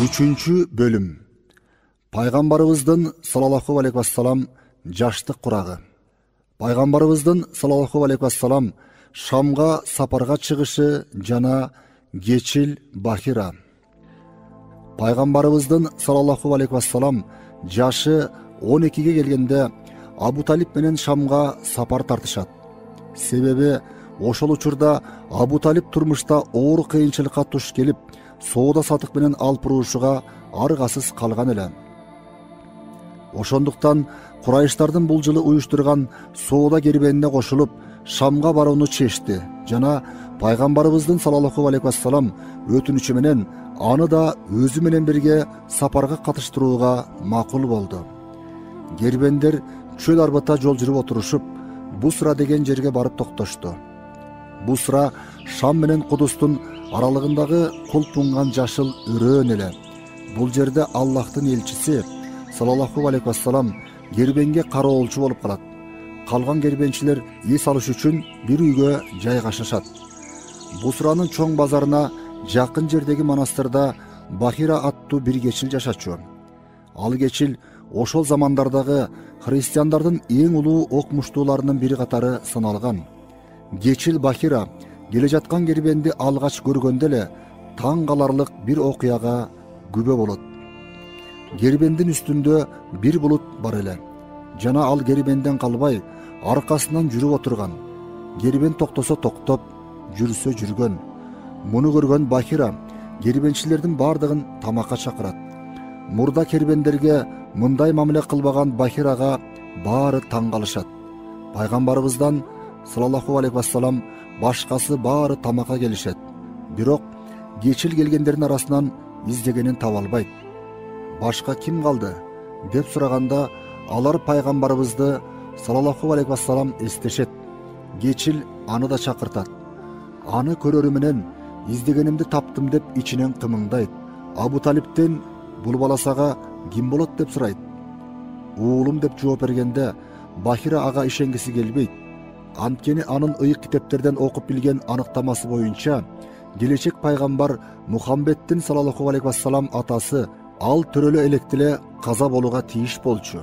Üçüncü bölüm. Paygambarımыздın sallallahu aleyhi ve sellem жаштык курагы. Пайгамбарыбыздын саллаллаху алейхи вассалам Шамга сапарга чыгышы жана Geçil Bahira. Пайгамбарыбыздын саллаллаху алейхи вассалам жашы 12ге келгенде Абу Талиб менен Шамга сапар тартышат. Себеби ошол учурда Абу Талиб турмушта оор кыйынчылыкка туш келип, соода сатык менен алып буруушуга аргасыз калган эле. Ошондуктан Курайыштардын бул жылы уюштурган соода кербенине кошулуп, Шамга барууну чечти жана Пайгамбарыбыздын саллаллаху алейхи вассалам өтүнүчү менен аны да өзү менен бирге сапарга катыштырууга макул болду. Кербендер чөл арбата жол жүрүп отурушуп, Бусра деген жерге барып токтошту. Бусра Шам менен Кудустун аралыгындагы кулпунган жашыл өрөөн эле. Бул жерде Аллахтын элчиси саллаллаху алейхи вассалам кербенге кароолчу болуп калат. Калган кербенчилер эс алыш үчүн бир үйгө жайгашышат. Бусранын чоң базарына жакын жердеги монастырда Бахира аттуу бир кечил жашачу. Ал кечил ошол замандардагы христиандардын эң улуу окмуштууларынын бири катары саналган. Geçil Bahira келе жаткан кербенди алгач көргөндө эле таң каларлык бир окуяга күбө болот. Кербендин үстүндө бир булут бар эле. Жана ал кербенден калбай аркасынан жүрүп отурган. Кербен токтосо токтоп, жүрсө жүргөн. Муну көргөн Bahira кербенчилердин бардыгын тамакка чакырат. Мурда кербендерге мындай мамиле кылбаган Bahirага баары таң калышат. Пайгамбарыбыздан саллаллаху алейхи вассалам башкасы баары тамакка келишет. Бирок кечил келгендердин арасынан издегенин таба албайт. Башка ким калды деп сураганда, алар Пайгамбарыбызды саллаллаху алейхи вассалам эстешет. Кечил аны да чакыртат. Аны көрөрү менен издегенимди таптым деп ичинен кымыңдайт. Абу Талиптен бул баласага ким болот деп сурайт. Уулум деп жооп бергенде Bahira ага ишенгиси келбейт. Анткени анын ыйык китептерден окуп билген аныктамасы боюнча келечек пайгамбар Мухаммеддин саллаллаху алейхи вассалам атасы ал төрөлө электиле каза болууга тийиш болчу.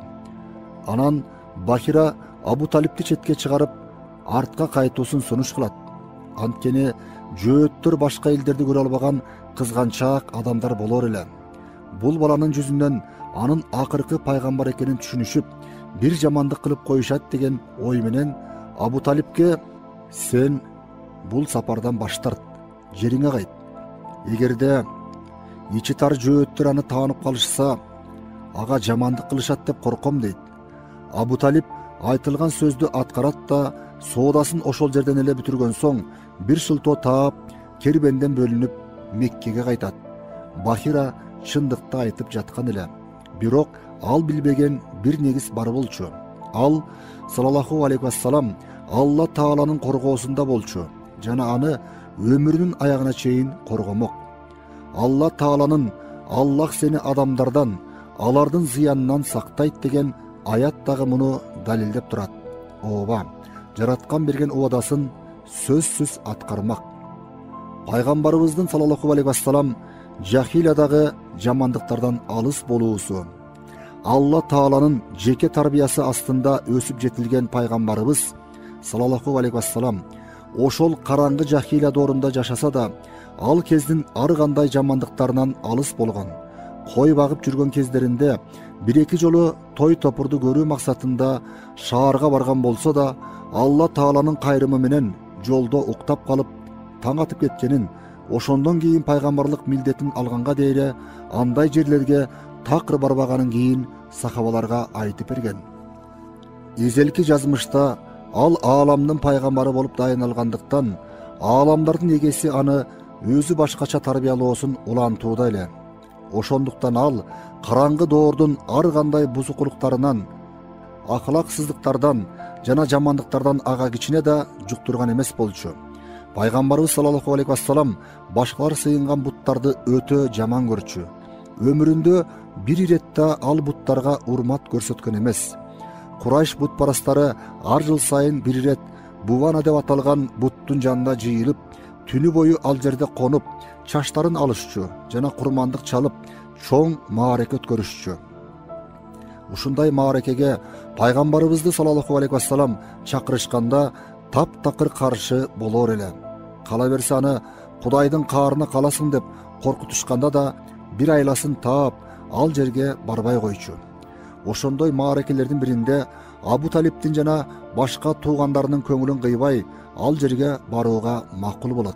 Анан Bahira Абу Талипти четке чыгарып, артка кайтуусун сунуш кылат. Анткени жөөттөр башка элдерди көрө албаган кызганчаак адамдар болор эле. Бул баланын жүзүнөн анын акыркы пайгамбар экенин түшүнүшүп, бир жамандык кылып коюшат деген ой менен Абу Талипке сен бул сапардан баш тарт, жериңе кайт. Эгерде ичи тар жөөттөр аны таанып калышса, ага жамандык кылышат деп корком дейт. Абу Талип айтылган сөздү аткарат да соодасын ошол жерден эле бүтүргөн соң бир шылтоо таап кербенден бөлүнүп Меккеге кайтат. Bahira чындыкты айтып жаткан эле. Бирок ал билбеген бир негиз бар болчу. Ал саллаллаху алейхи вассалам Алла Тааланын коргоосунда болчу жана аны өмүрүнүн аягына чейин коргомок. Алла Тааланын Аллах сени адамдардан, алардын зыянынан сактайт деген аят дагы муну далилдеп турат. Ооба, жараткан берген убадасын сөзсүз аткармак. Пайгамбарыбыздын саллаллаху алейхи вассалам жахилиядагы жамандыктардан алыс болуусу, Алла Тааланын жеке тарбиясы астында өсүп жетилген пайгамбарыбыз саллаллаху алейхи вассалам ошол караңгы жахилия доорунда жашаса да, ал кездин ар кандай жамандыктарынан алыс болгон. Кой багып жүргөн кездеринде бир-эки жолу той топурду көрүү максатында шаарга барган болсо да, Алла Тааланын кайрымы менен жолдо уктап калып, таң атып кеткенин, ошондон кийин пайгамбарлык милдетин алганга дейре андай жерлерге такыр барбаганын кийин сахабаларга айтып берген. Эзелки жазмышта ал ааламдын пайгамбары болуп дайыналгандыктан, ааламдардын эгеси аны өзү башкача тарбиялоосун улантууда эле. Ошондуктан ал караңгы доордун ар кандай бузукулуктарынан, акылаксыздыктардан жана жамандыктардан ага кичине да жуктурган эмес болчу. Пайгамбарыбыз саллаллаху алейхи вассалам башкалар сыйынган буттарды өтө жаман көрчү. Өмүрүндө бир иретте ал буттарга урмат көрсөткөн эмес. Курайш бутпарастары ар жыл сайын бир ирет Бувана деп аталган буттун жанына жыйылып, түнү бою ал жерде конуп, чаштарын алышчу жана курмандык чалып, чоң маареке өткөрүшчү. Ушундай маарекеге пайгамбарыбызды саллаллаху алейхи вассалам чакырышканда таптакыр каршы болор эле. Кала берсе аны Кудайдын каарына каласың деп коркутушканда да бир айласын таап ал жерге барбай койчу. Ошондой маарекелердин биринде Абу Талиптин жана башка туугандарынын көңүлүн кыйбай ал жерге барууга макул болот.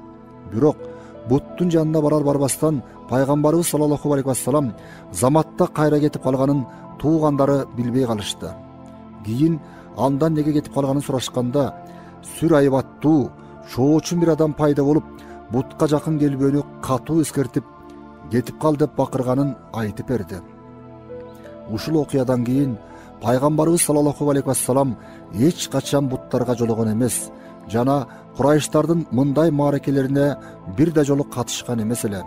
Бирок буттун жанына барар-барбастан пайгамбарыбыз саллаллаху алейхи вассалам заматта кайра кетип калганын туугандары билбей калышты. Кийин андан неге кетип калганын сурашканда, сүр айбаттуу, чоочун бир адам пайда болуп, бутка жакын келбөөнү катуу эскертип, кетип кал деп бакырганын айтып берди. Ушул окуядан кийин пайгамбарыбыз саллаллаху алейхи вассалам эч качан буттарга жологон эмес жана Курайштардын мындай маарекелерине бир да жолу катышкан эмес эле.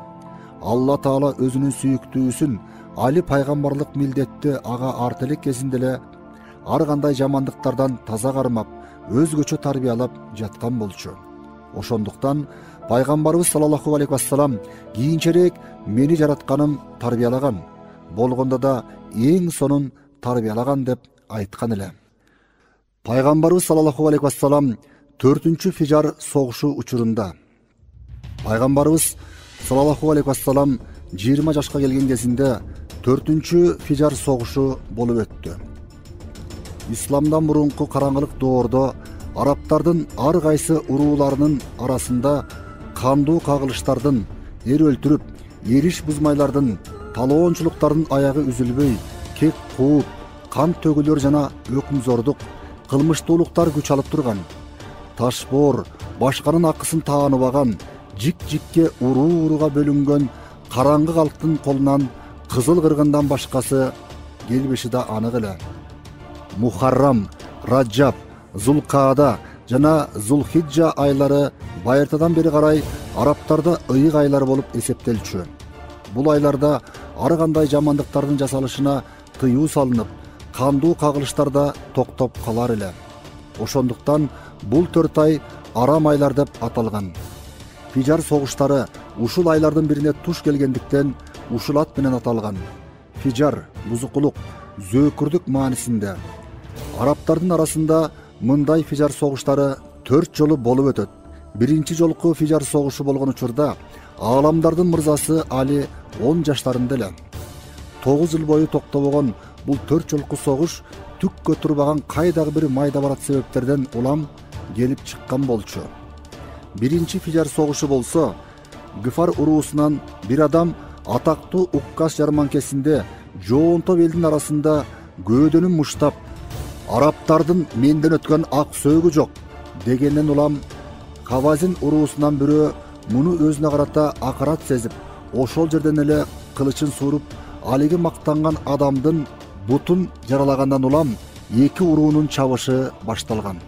Алла Таала өзүнүн сүйүктүүсүн али пайгамбарлык милдетти ага арт элек кезинде эле ар кандай жамандыктардан таза кармап, өзгөчө тарбиялап жаткан болчу. Ошондуктан пайгамбарыбыз саллаллаху алейхи вассалам кийинчерээк мени жаратканым тарбиялаган, болгондо да эң сонун тарбиялаган деп айткан эле. Пайгамбарыбыз саллаллаху алейхи вассалам 4-чү Фижар согушу учурунда пайгамбарыбыз саллаллаху алейхи вассалам 20 жашка келген кезинде 4-чү Фижар согушу болуп өттү. Исламдан мурунку караңгылык доордо арабтардын ар кайсы урууларынын арасында кандуу кагылыштардын, эр өлтүрүп, эриш бузмайлардын, талоончулуктардын аягы үзүлбөй, кек кууп, кан төгүлөр жана өкүмзордук, кылмыштуулуктар күч алып турган. Ташбоор, башканын акысын тааныбаган, жик-жикке уруу-урууга бөлүнгөн караңгы калктын колунан кызыл кыргындан башкасы келбеши да анык эле. Мухаррам, Раджаб, Зулкаада жана Зулхиджа айлары байыртадан бери карай арабтарда ыйык айлар болуп эсептелчү. Бул айларда ар кандай жамандыктардын жасалышына тыюу салынып, кандуу кагылыштарда токтоп калар эле. Ошондуктан бул 4 ай арам айлар деп аталган. Фижар согуштары ушул айлардын бирине туш келгендиктен ушул ат менен аталган. Фижар бузукулук, зөөкүрдүк маанисинде. Арабтардын арасында мындай Фижар согуштары 4 жолу болуп өтөт. Биринчи жолку Фижар согушу болгон учурда ааламдардын мырзасы Али 10 жаштарында эле. 9 жыл бою токтобогон бул 4 жолку согуш түккө турбаган кайдагы бир майда барат себептерден улам келип чыккан болчу. Биринчи Фижар согушу болсо Гыфар уруусунан бир адам атактуу Уккас жарманкесинде жоонтоп элдин арасында көөдөнүн муштап, арабтардын менден өткөн ак сөөгү жок дегенден улам Хавазин уруусунан бирөө муну өзүнө карата акарат сезип, ошол жерден эле кылычын сууруп, алиги мактанган адамдын бутун жаралагандан улам 2 уруунун чабышы башталган.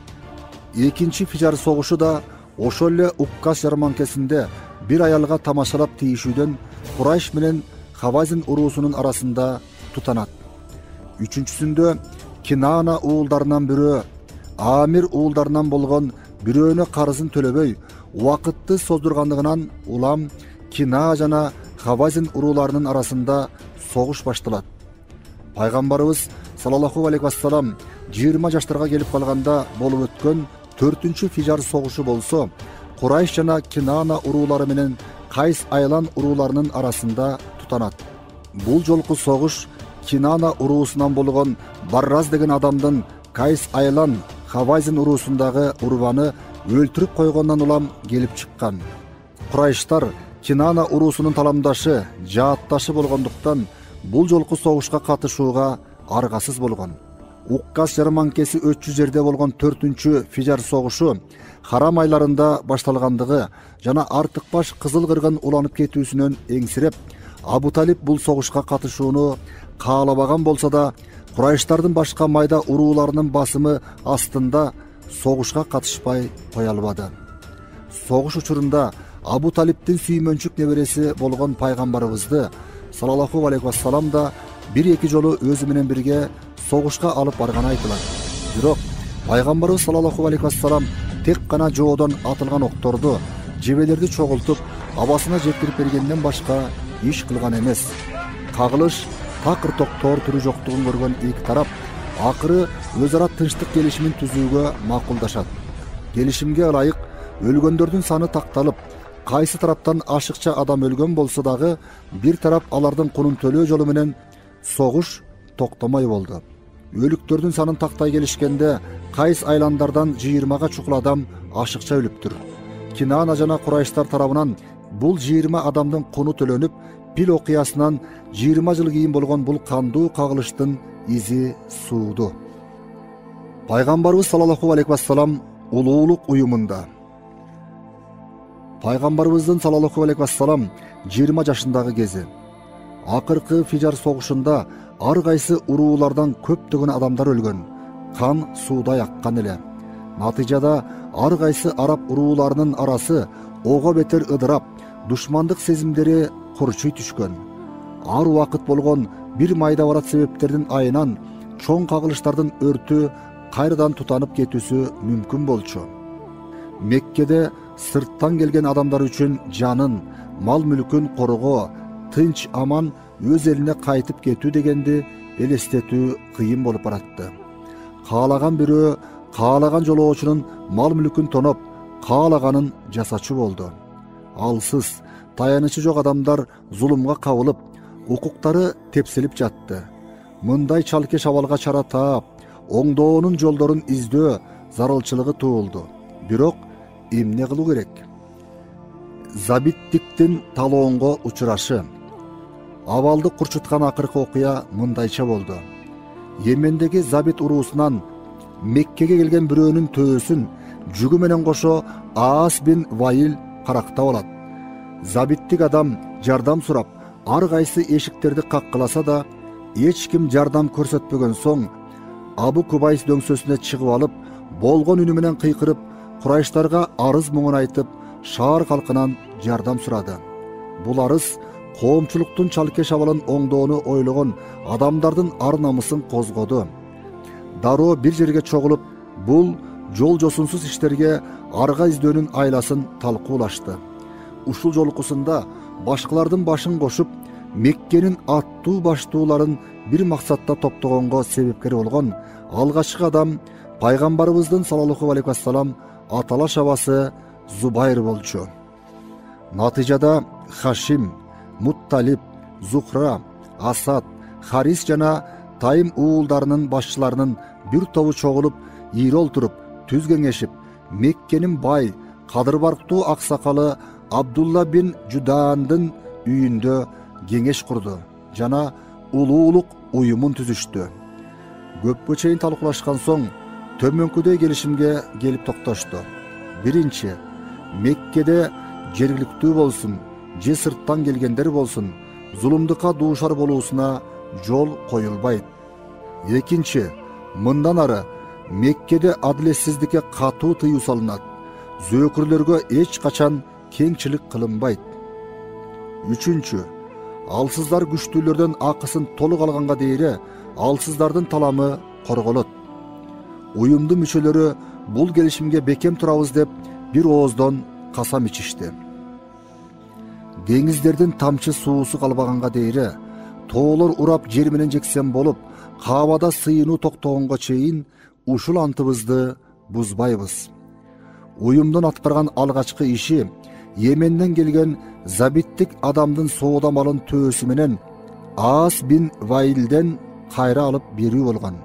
Экинчи Фижар согушу да ошол эле Уккас жарманкесинде бир аялга тамашалап тийишүүдөн Курайш менен Хавазин уруусунун арасында тутанат. Үчүнчүсүндө Кинана уулдарынан бирөө Амир уулдарынан болгон бирөөнө карызын төлөбөй убакытты создургандыгынан улам Кина жана Хавазин урууларынын арасында согуш башталат. Пайгамбарыбыз саллаллаху алейхи вассалам 20 жаштарга келип калганда болуп өткөн 4-чү Фижар согушу болсо Курайш жана Кинана уруулары менен Кайс айлан урууларынын арасында тутанат. Бул жолку согуш Кинана уруусунан болгон Барраз деген адамдын Кайс айлан Хавазин уруусундагы урбаны өлтүрүп койгондон улам келип чыккан. Курайштар Кинана уруусунун таламдашы, жаатташы болгондуктан бул жолку согушка катышууга аргасыз болгон. Уккас жарманкеси өтчү жерде болгон 4-чү Фижар согушу харам айларында башталгандыгы жана артык баш кызыл кыргын уланып кетүүсүнөн эңсиреп, Абу Талип бул согушка катышууну каалабаган болсо да, Курайштардын башка майда урууларынын басымы астында согушка катышпай кое албады. Согуш учурунда Абу Талиптин сүймөнчүк небереси болгон пайгамбарыбызды саллаллаху алейхи вассалам да bir-эки жолу өзү менен бирге согушка алып барганы айтылат. Бирок пайгамбарыбыз саллаллаху алейхи вассалам тек гана жоодон атылган окторду, жебелерди чогултуп, абасына жеткирип бергенден башка иш кылган эмес. Кагылыш, такыр токтор түрү жоктугун көргөн эки тарап акыры өз ара тынчтык келишимин түзүүгө макулдашат. Келишимге ылайык өлгөндөрдүн саны такталып, кайсы тараптан ашыкча адам өлгөн болсо дагы бир тарап алардын кунун төлөө жолу менен согуш токтомой болду. Өлүктөрдүн санын тактай келишкенде кайсы айландардан 20га чукул адам ашыкча өлүптүр. Кинана жана Курайштар тарабынан бул 20 адамдын куну төлөнүп, Пил окуясынан 20 жыл кийин болгон бул кандуу кагылыштын изи сууду. Пайгамбарыбыз саллаллаху алейхи вассалам улуулук уюмунда. Пайгамбарыбыздын саллаллаху алейхи вассалам 20 жашындагы кези. Акыркы Фижар согушунда ар кайсы уруулардан көптөгөн адамдар өлгөн. Кан суудай аккан эле. Натыйжада ар кайсы араб урууларынын арасы ого бетер ыдырап, душмандык сезимдери курчуй түшкөн. Ар убакыт болгон бир майда барат себептердин айынан чоң кагылыштардын өртү кайрадан тутанып кетүүсү мүмкүн болчу. Меккеде сырттан келген адамдар үчүн жанын, мал мүлкүн коргоо, тынч аман өз элине кайтып кетүү дегенди элестетүү кыйын болуп баратты. Каалаган бирөө каалаган жолоочунун мал мүлкүн тоноп, каалаганын жасачу болду. Алсыз, таянычы жок адамдар зулумга кабылып, укуктары тепселип жатты. Мындай чалке шабалга чара таап, оңдоонун жолдорун издөө зарылчылыгы туулду. Бирок эмне кылуу керек? Забиттиктин талоонго учурашы. Абалды курчуткан акыркы окуя мындайча болду. Йемендеги Забит уруусунан Меккеге келген бирөөнүн төөсүн жүгү менен кошо Аас бин Ваил карактап алат. Забиттик адам жардам сурап, ар кайсы эшиктерди каккыласа да, эч ким жардам көрсөтпөгөн соң, Абу Кубайс дөңсөсүнө чыгып алып, болгон үнү менен кыйкырып, Курайштарга арыз муңун айтып, шаар калкынан жардам сурады. Бул арыз коомчулуктун чалке шабалын оңдоону ойлогон адамдардын ар намысын козгоду. Дароо бир жерге чогулуп, бул жол жосунсуз иштерге арга издөөнүн айласын талкуулашты. Ушул жолкусунда башкалардын башын кошуп, Меккенин аттуу баштууларын бир максатта топтогонго себепкер болгон алгачкы адам пайгамбарыбыздын саллаллаху алейхи вассалам аталаш абасы Зубайр болчу. Натыйжада Хашим, Мутталип, Зухра, Асад, Харис жана Тайм уулдарынын башчыларынын бир тобу чогулуп, ийрол туруп, түз кеңешип, Меккенин бай, кадырбарктуу аксакалы Абдулла бин Жудандын үйүндө кеңеш курду жана улуулук уюмун түзүштү. Көпкө чейин талкуулашкан соң төмөнкүдөй келишимге келип токтошту. Биринчи, Меккеде жергиликтүү болсун, же сырттан келгендер болсун, зулумдукка дуушар болуусуна жол коюлбайт. Экинчи, мындан ары Меккеде адилетсиздикке катуу тыюу салынат. Зөөкүрлөргө эч качан кеңчилик кылынбайт. Үчүнчү, алсыздар күчтүүлөрдөн акысын толук алганга дейре алсыздардын таламы корголот. Уюмдун мүчөлөрү бул келишимге бекем турабыз деп бир ооздон касам ичишти. Деңиздердин тамчы суусу калбаганга дейре тоолор урап жер менен жексен болуп, каабада сыйынуу токтогонго чейин ушул антыбызды бузбайбыз. Уюмдун аткарган алгачкы иши Йеменден келген Забиттик адамдын соода малын төөсү менен Аас бин Ваилден кайра алып берүү болгон.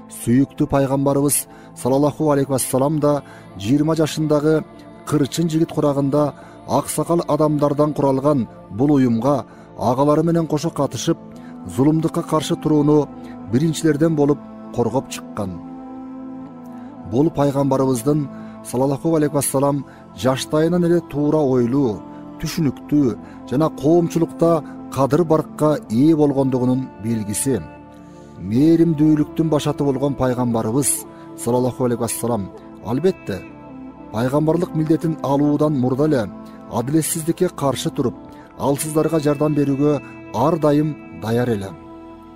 Сүйүктүү пайгамбарыбыз саллаллаху алейхи вассалам да 20 жашындагы кырчын жигит курагында аксакал адамдардан куралган бул уюмга агалары менен кошо катышып, зулумдукка каршы турууну биринчилерден болуп коргоп чыккан. Бул пайгамбарыбыздын саллаллаху алейхи вассалам жаштайынан эле туура ойлуу, түшүнүктүү жана коомчулукта кадыр баркка ээ болгондугунун белгиси. Мээримдүүлүктүн башаты болгон пайгамбарыбыз саллаллаху алейхи вассалам албетте пайгамбарлык милдетин алуудан мурда эле адилетсиздикке каршы туруп, алсыздарга жардам берүүгө ар дайым даяр эле.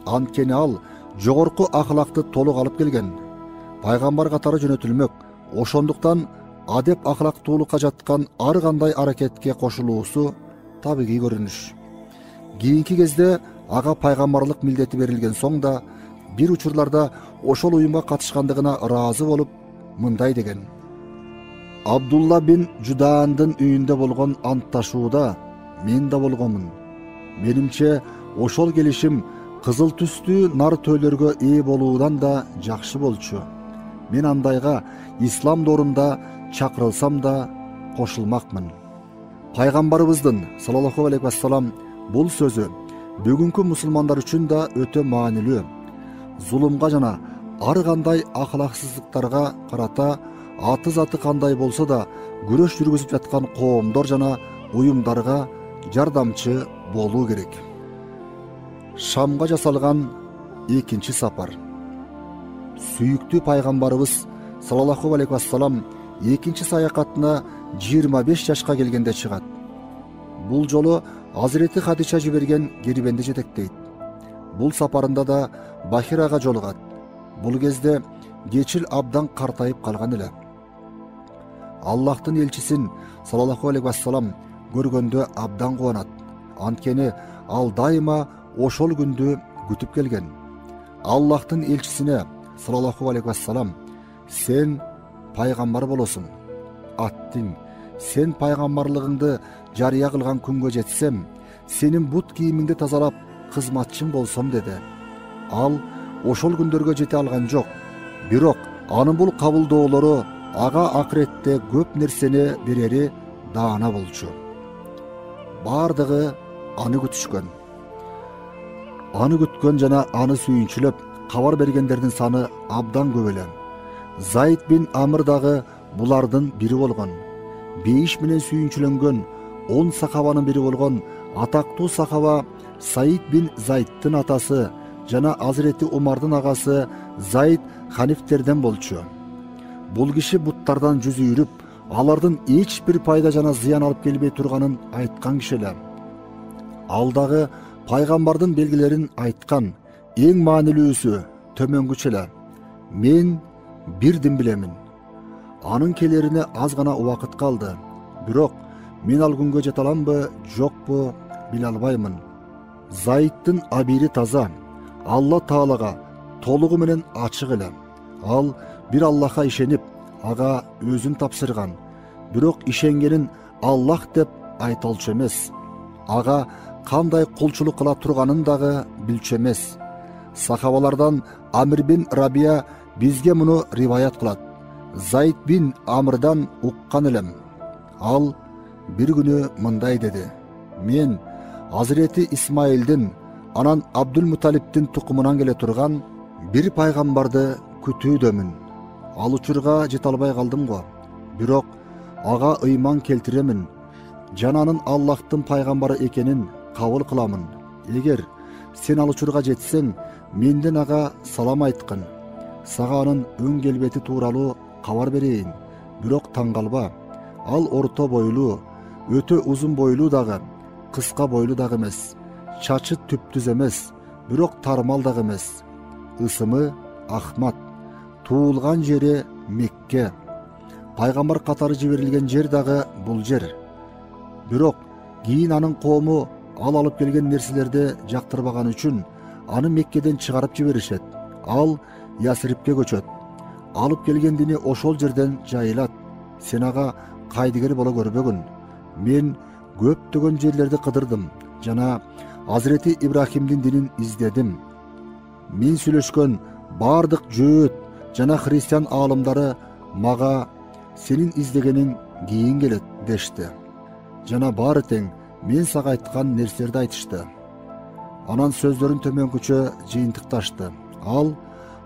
Анткени ал жогорку ахлакты толук алып келген. Пайгамбар катары жөнөтүлмөк. Ошондуктан адеп ахлактуулукка жаткан ар кандай аракетке кошулуусу табигый көрүнүш. Кийинки кезде ага пайгамбарлык милдети берилген соң да бир учурларда ошол уюмга катышкандыгына ыраазы болуп мындай деген: Абдулла бин Жудандын үйүндө болгон антташууда мен да болгонмун. Менимче ошол келишим кызыл түстүү нар төөлөргө ээ болуудан да жакшы болчу. Мен андайга ислам доорунда чакырылсам да кошулмакмын. Пайгамбарыбыздын саллаллаху алейхи вассалам бул сөзү бүгүнкү мусулмандар үчүн да өтө маанилүү. Зулумга жана ар кандай ахлаксыздыктарга карата аты заты кандай болсо да күрөш жүргүзүп жаткан коомдор жана уюмдарга жардамчы болуу керек. Шамга жасалган экинчи сапар. Сүйүктүү пайгамбарыбыз саллаллаху алейхи вассалам экинчи саякатына 25 жашка келгенде чыгат. Бул жолу Азирети Хадича жиберген кербенди жетектейт. Бул сапарында да Бахирага жолугат. Бул кезде кечил абдан картайып калган эле. Аллахтын элчисин саллаллаху алейхи вассалам көргөндө абдан кубанат. Анткени ал дайыма ошол күндү күтүп келген. Аллахтын элчисине саллаллаху алейхи вассалам: "Сен пайгамбар болосуң. Аттың, сен пайгамбарлыгыңды жарыя кылган күнгө жетсем, сенин бут кийимиңди тазалап кызматчың болсом" деди. Ал ошол күндөргө жете алган жок. Бирок анын бул кабылдоолору ага акыретте көп нерсени берери даана болчу. Бардыгы аны күтүшкөн. Аны күткөн жана аны сүйүнчүлөп кабар бергендердин саны абдан көп эле. Зайд бин Амр дагы булардын бири болгон. Бейиш менен сүйүнчүлөнгөн 10 сахабанын бири болгон атактуу сахаба Саид бин Зайдтын атасы жана Азирети Умардын агасы Зайд ханифтерден болчу. Бул киши буттардан жүз үйрүп, алардын эч бир пайда жана зыян алып келбей турганын айткан киши эле. Ал дагы пайгамбардын белгилерин айткан. Эң маанилүүсү төмөнгүчө эле: "Мен бир дин билемин. Анын келерине аз гана убакыт калды. Бирок мен ал күнгө жете аламбы, жокпу биле албаймын." Зайдтын абири таза, Алла Таалага толугу менен ачык эле. Ал бир Аллахка ишенип, ага өзүн тапсырган. Бирок ишенгенин Аллах деп айта алчу эмес. Ага кандай кулчулук кыла турганын дагы билчү эмес. Сахабалардан Амир бин Рабия бизге муну риваят кылат. Зайд бин Амрдан уккан элем. Ал бир күнү мындай деди: "Мен Азирети Исмаилдин, анан Абдул-Муталиптин тукумунан келе турган бир пайгамбарды күтүүдөмүн. Ал учурга жете албай калдым го. Бирок ага ыйман келтиремин. Жананын Аллахтын пайгамбары экенин кабыл кыламын. Эгер сен ал учурга жетсең, менден ага салам айткын. Сага анын өң келбети тууралуу кабар берейин. Бирок таң калба. Ал орто бойлуу, өтө узун бойлуу дагы, кыска бойлуу дагы эмес. Чачы түптүз эмес, бирок тармал дагы эмес. Ысымы Ахмад. Туулган жери Мекке. Пайгамбар катары жиберилген жер дагы бул жер. Бирок кийин анын коому ал алып келген нерселерди жактырбаган үчүн аны Меккеден чыгарып жиберишет. Ал Ясрибке көчөт. Алып келген дини ошол жерден жайылат. Сен ага кайдыгер боло көрбөгүн. Мен көптөгөн жерлерди кыдырдым жана Азирети Ибрахимдин динин издедим. Мен сүйлөшкөн бардык жөөт жана христиан аалымдары мага сенин издегениң кийин келет дешти. Жана баары тең мен сага айткан нерселерди айтышты. Анан сөздөрүн төмөнкүчө жыйынтыкташты. Ал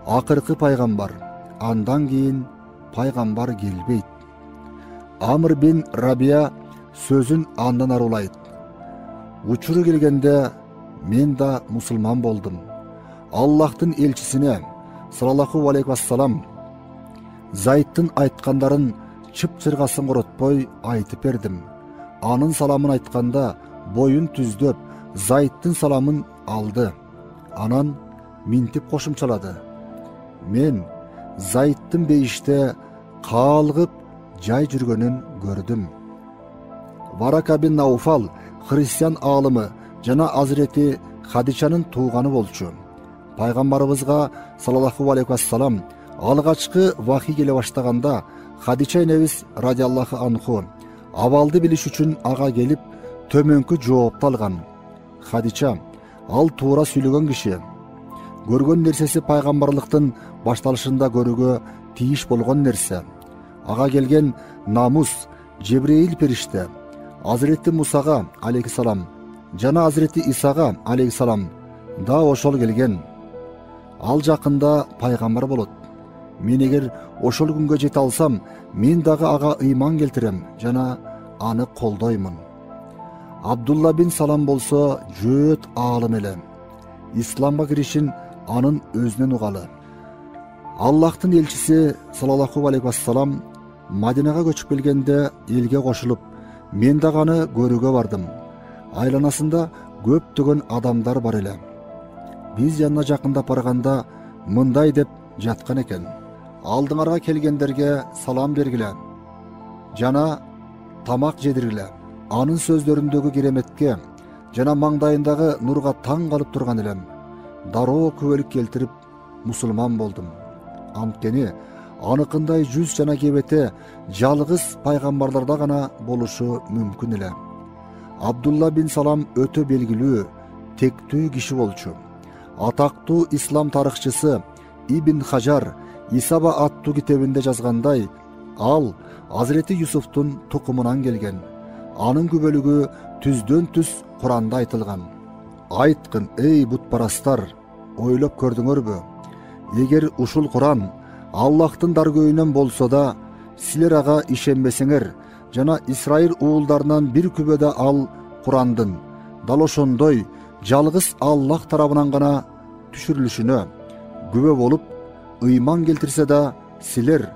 акыркы пайгамбар, андан кийин пайгамбар келбейт. Амр бин Рабия сөзүн андан арулайт. Учуру келгенде мен да мусулман болдум. Аллахтын элчисине саллаллаху алейхи вассалам Зайдтын айткандарын чып-чыргасын коротпой айтып бердим. Анын саламын айтканда боюн түздөп Зайдтын саламын алды. Анан минтип кошумчалады. Мен Зайдтын бейиште каалгып жай жүргөнүн көрдүм. Варака бин Науфал христиан аалымы жана Азирети Хадичанын тууганы болчу. Пайгамбарыбызга саллаллаху алейхи вассалам алгачкы вахий келе баштаганда Хадича энебиз радиаллаху анху абалды билиш үчүн ага келип төмөнкү жоопту алган. Хадича ал туура сүйлөгөн киши. Көргөн нерсеси пайгамбарлыктын башталышында көрүүгө тийиш болгон нерсе. Ага келген намус Жебреил периште Азирети Мусага алейхиссалам жана Азирети Исага алейхиссалам да ошол келген. Ал жакында пайгамбар болот. Мен эгер ошол күнгө жете алсам, мен дагы ага ыйман келтирем жана аны колдоймун. Абдулла бин Салам болсо жөөт аалым эле. Исламга киришин анын өзүнөн угалы. Аллахтын элчиси саллаллаху алейхи вассалам Мадинага көчүп келгенде элге кошулуп, мен дагы аны көрүүгө бардым. Айланасында көптөгөн адамдар бар эле. Биз янына жакындап барганда мындай деп жаткан экен: алдыңарга келгендерге салам бергиле жана тамак жедиргиле. Анын сөздөрүндөгү кереметке жана маңдайындагы нурга таң калып турган элем. Дароо күбөлүк келтирип мусулман болдум. Анткени аныкындай жүз жана кебете жалгыз пайгамбарларда гана болушу мүмкүн эле. Абдулла бин Салам өтө белгилүү, тектүү киши болчу. Атактуу ислам тарыхчысы Ибн Хажар Исаба аттуу китебинде жазгандай, ал Азирети Юсуфтун тукумунан келген. Анын күбөлүгү түздөн түз Куранда айтылган. Айткын, эй бутпарастар, ойлоп көрдүңөрбү? Эгер ушул Куран Аллахтын даргөйүнөн болсо да, силер ага ишенбесеңер жана Исраил уулдарынан бир күбө да ал Курандын дал ошондой жалгыз Аллах тарабынан гана түшүрүлүшүнө күбө болуп ыйман келтирсе да, силер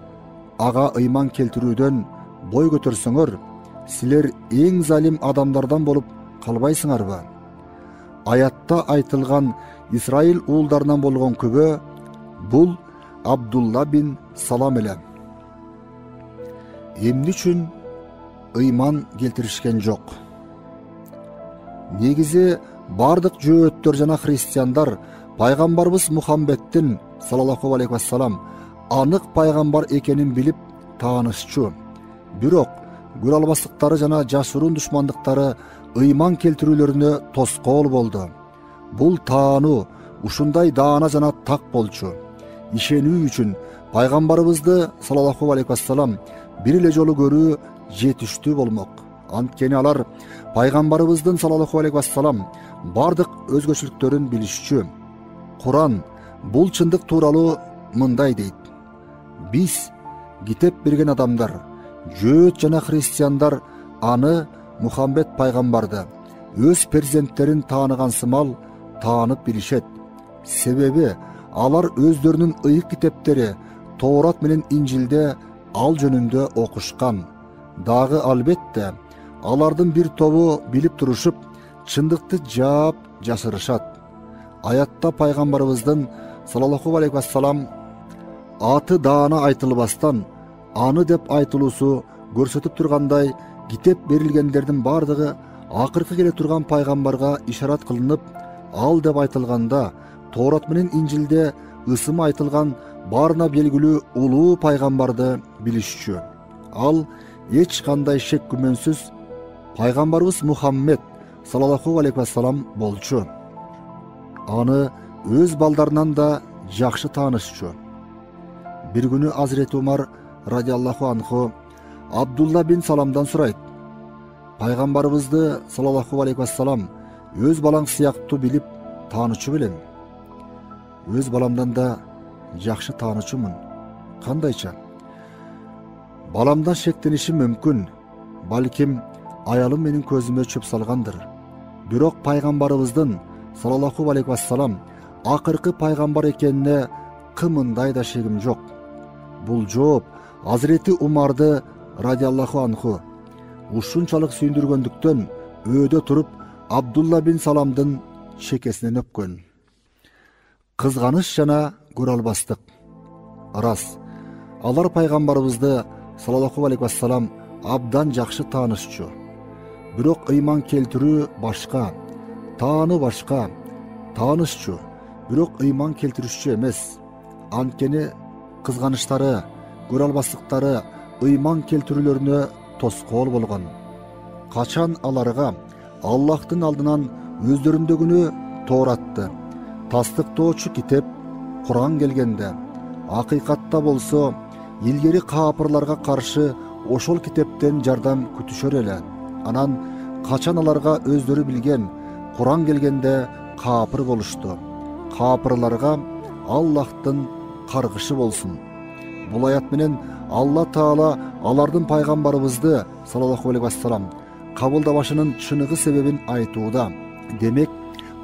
ага ыйман келтирүүдөн бой көтөрсөңөр, силер эң залим адамдардан болуп калбайсыңарбы? Аятта айтылган Исраил уулдарынан болгон күбө бул Абдулла бин Салам эле. Эмне үчүн ыйман келтиришкен жок? Негизи бардык жөөттөр жана христиандар пайгамбарыбыз Мухаммедтин саллаллаху алейхи вассалам анык пайгамбар экенин билип таанышчу. Бирок көрө албастыктары жана жашыруун душмандыктары ыйман келтирүүлөрүнө тоскоол болду. Бул таануу ушундай даана жана так болчу. Ишенүү үчүн пайгамбарыбызды саллаллаху алейхи вассалам бир эле жолу көрүү жетиштүү болмок. Анткени алар пайгамбарыбыздын саллаллаху алейхи вассалам бардык өзгөчөлүктөрүн билишчү. Куран бул чындык тууралуу мындай дейт: биз китеп берген адамдар, жөөт жана христиандар аны Мухаммед пайгамбарды өз перзенттерин тааныган сымал таанып билишет. Себеби алар өздөрүнүн ыйык китептери Тоорат менен Инжилде ал жөнүндө окушкан. Дагы албетте алардын бир тобу билип турушуп, чындыкты жаап жашырышат. Аятта пайгамбарыбыздын саллаллаху алейхи вассалам аты даана айтылбастан аны деп айтылуусу көрсөтүп тургандай, китеп берилгендердин бардыгы акыркы келе турган пайгамбарга ишарат кылынып, ал деп айтылганда Тоорат менен Инжилде ысымы айтылган баарына белгилүү улуу пайгамбарды билишчү. Ал эч кандай шек күмөнсүз пайгамбарыбыз Мухаммед саллаллаху алейхи вассалам болчу. Аны өз балдарынан да жакшы таанышчу. Бир күнү Азирети Умар радиаллаху анху Абдулла бин Саламдан сурайт: пайгамбарыбызды саллаллаху алейхи вассалам өз балаң сыяктуу билип таанычу белең? Өз баламдан да жакшы таанычумун. Кандайча? Баламдан шектенишим мүмкүн. Балким аялым менин көзүмө чөп салгандыр. Бирок пайгамбарыбыздын саллаллаху алейхи вассалам акыркы пайгамбар экенине кымындай да шегим жок. Бул жооп Азирети Умарды радиаллаху анху ушунчалык сүйүндүргөндүктөн өйдө туруп Абдулла бин Саламдын шекесинен өпкөн. кызганыч жана көрө албастык. Рас, алар пайгамбарыбызды саллаллаху алейхи вассалам абдан жакшы таанышчу. Бирок ыйман келтирүү башка, таануу башка. Таанышчу, бирок ыйман келтиришчү эмес. Анткени кызганыштары, көрө албастыктары ыйман келтирүүлөрүнө тоскоол болгон. Качан аларга Аллахтын алдынан өздөрүндөгүнү Торатты, тастыктоочу китеп Куран келгенде, акыйкатта болсо илгери каапырларга каршы ошол китептен жардам күтүшөр эле. Анан качан аларга өздөрү билген Куран келгенде каапыр болушту. Каапырларга Аллахтын каргышы болсун. Бул аят менен Алла Таала алардын пайгамбарыбызды саллаллаху алейхи вассалам кабылдабашынын чыныгы себебин айтууда. Демек,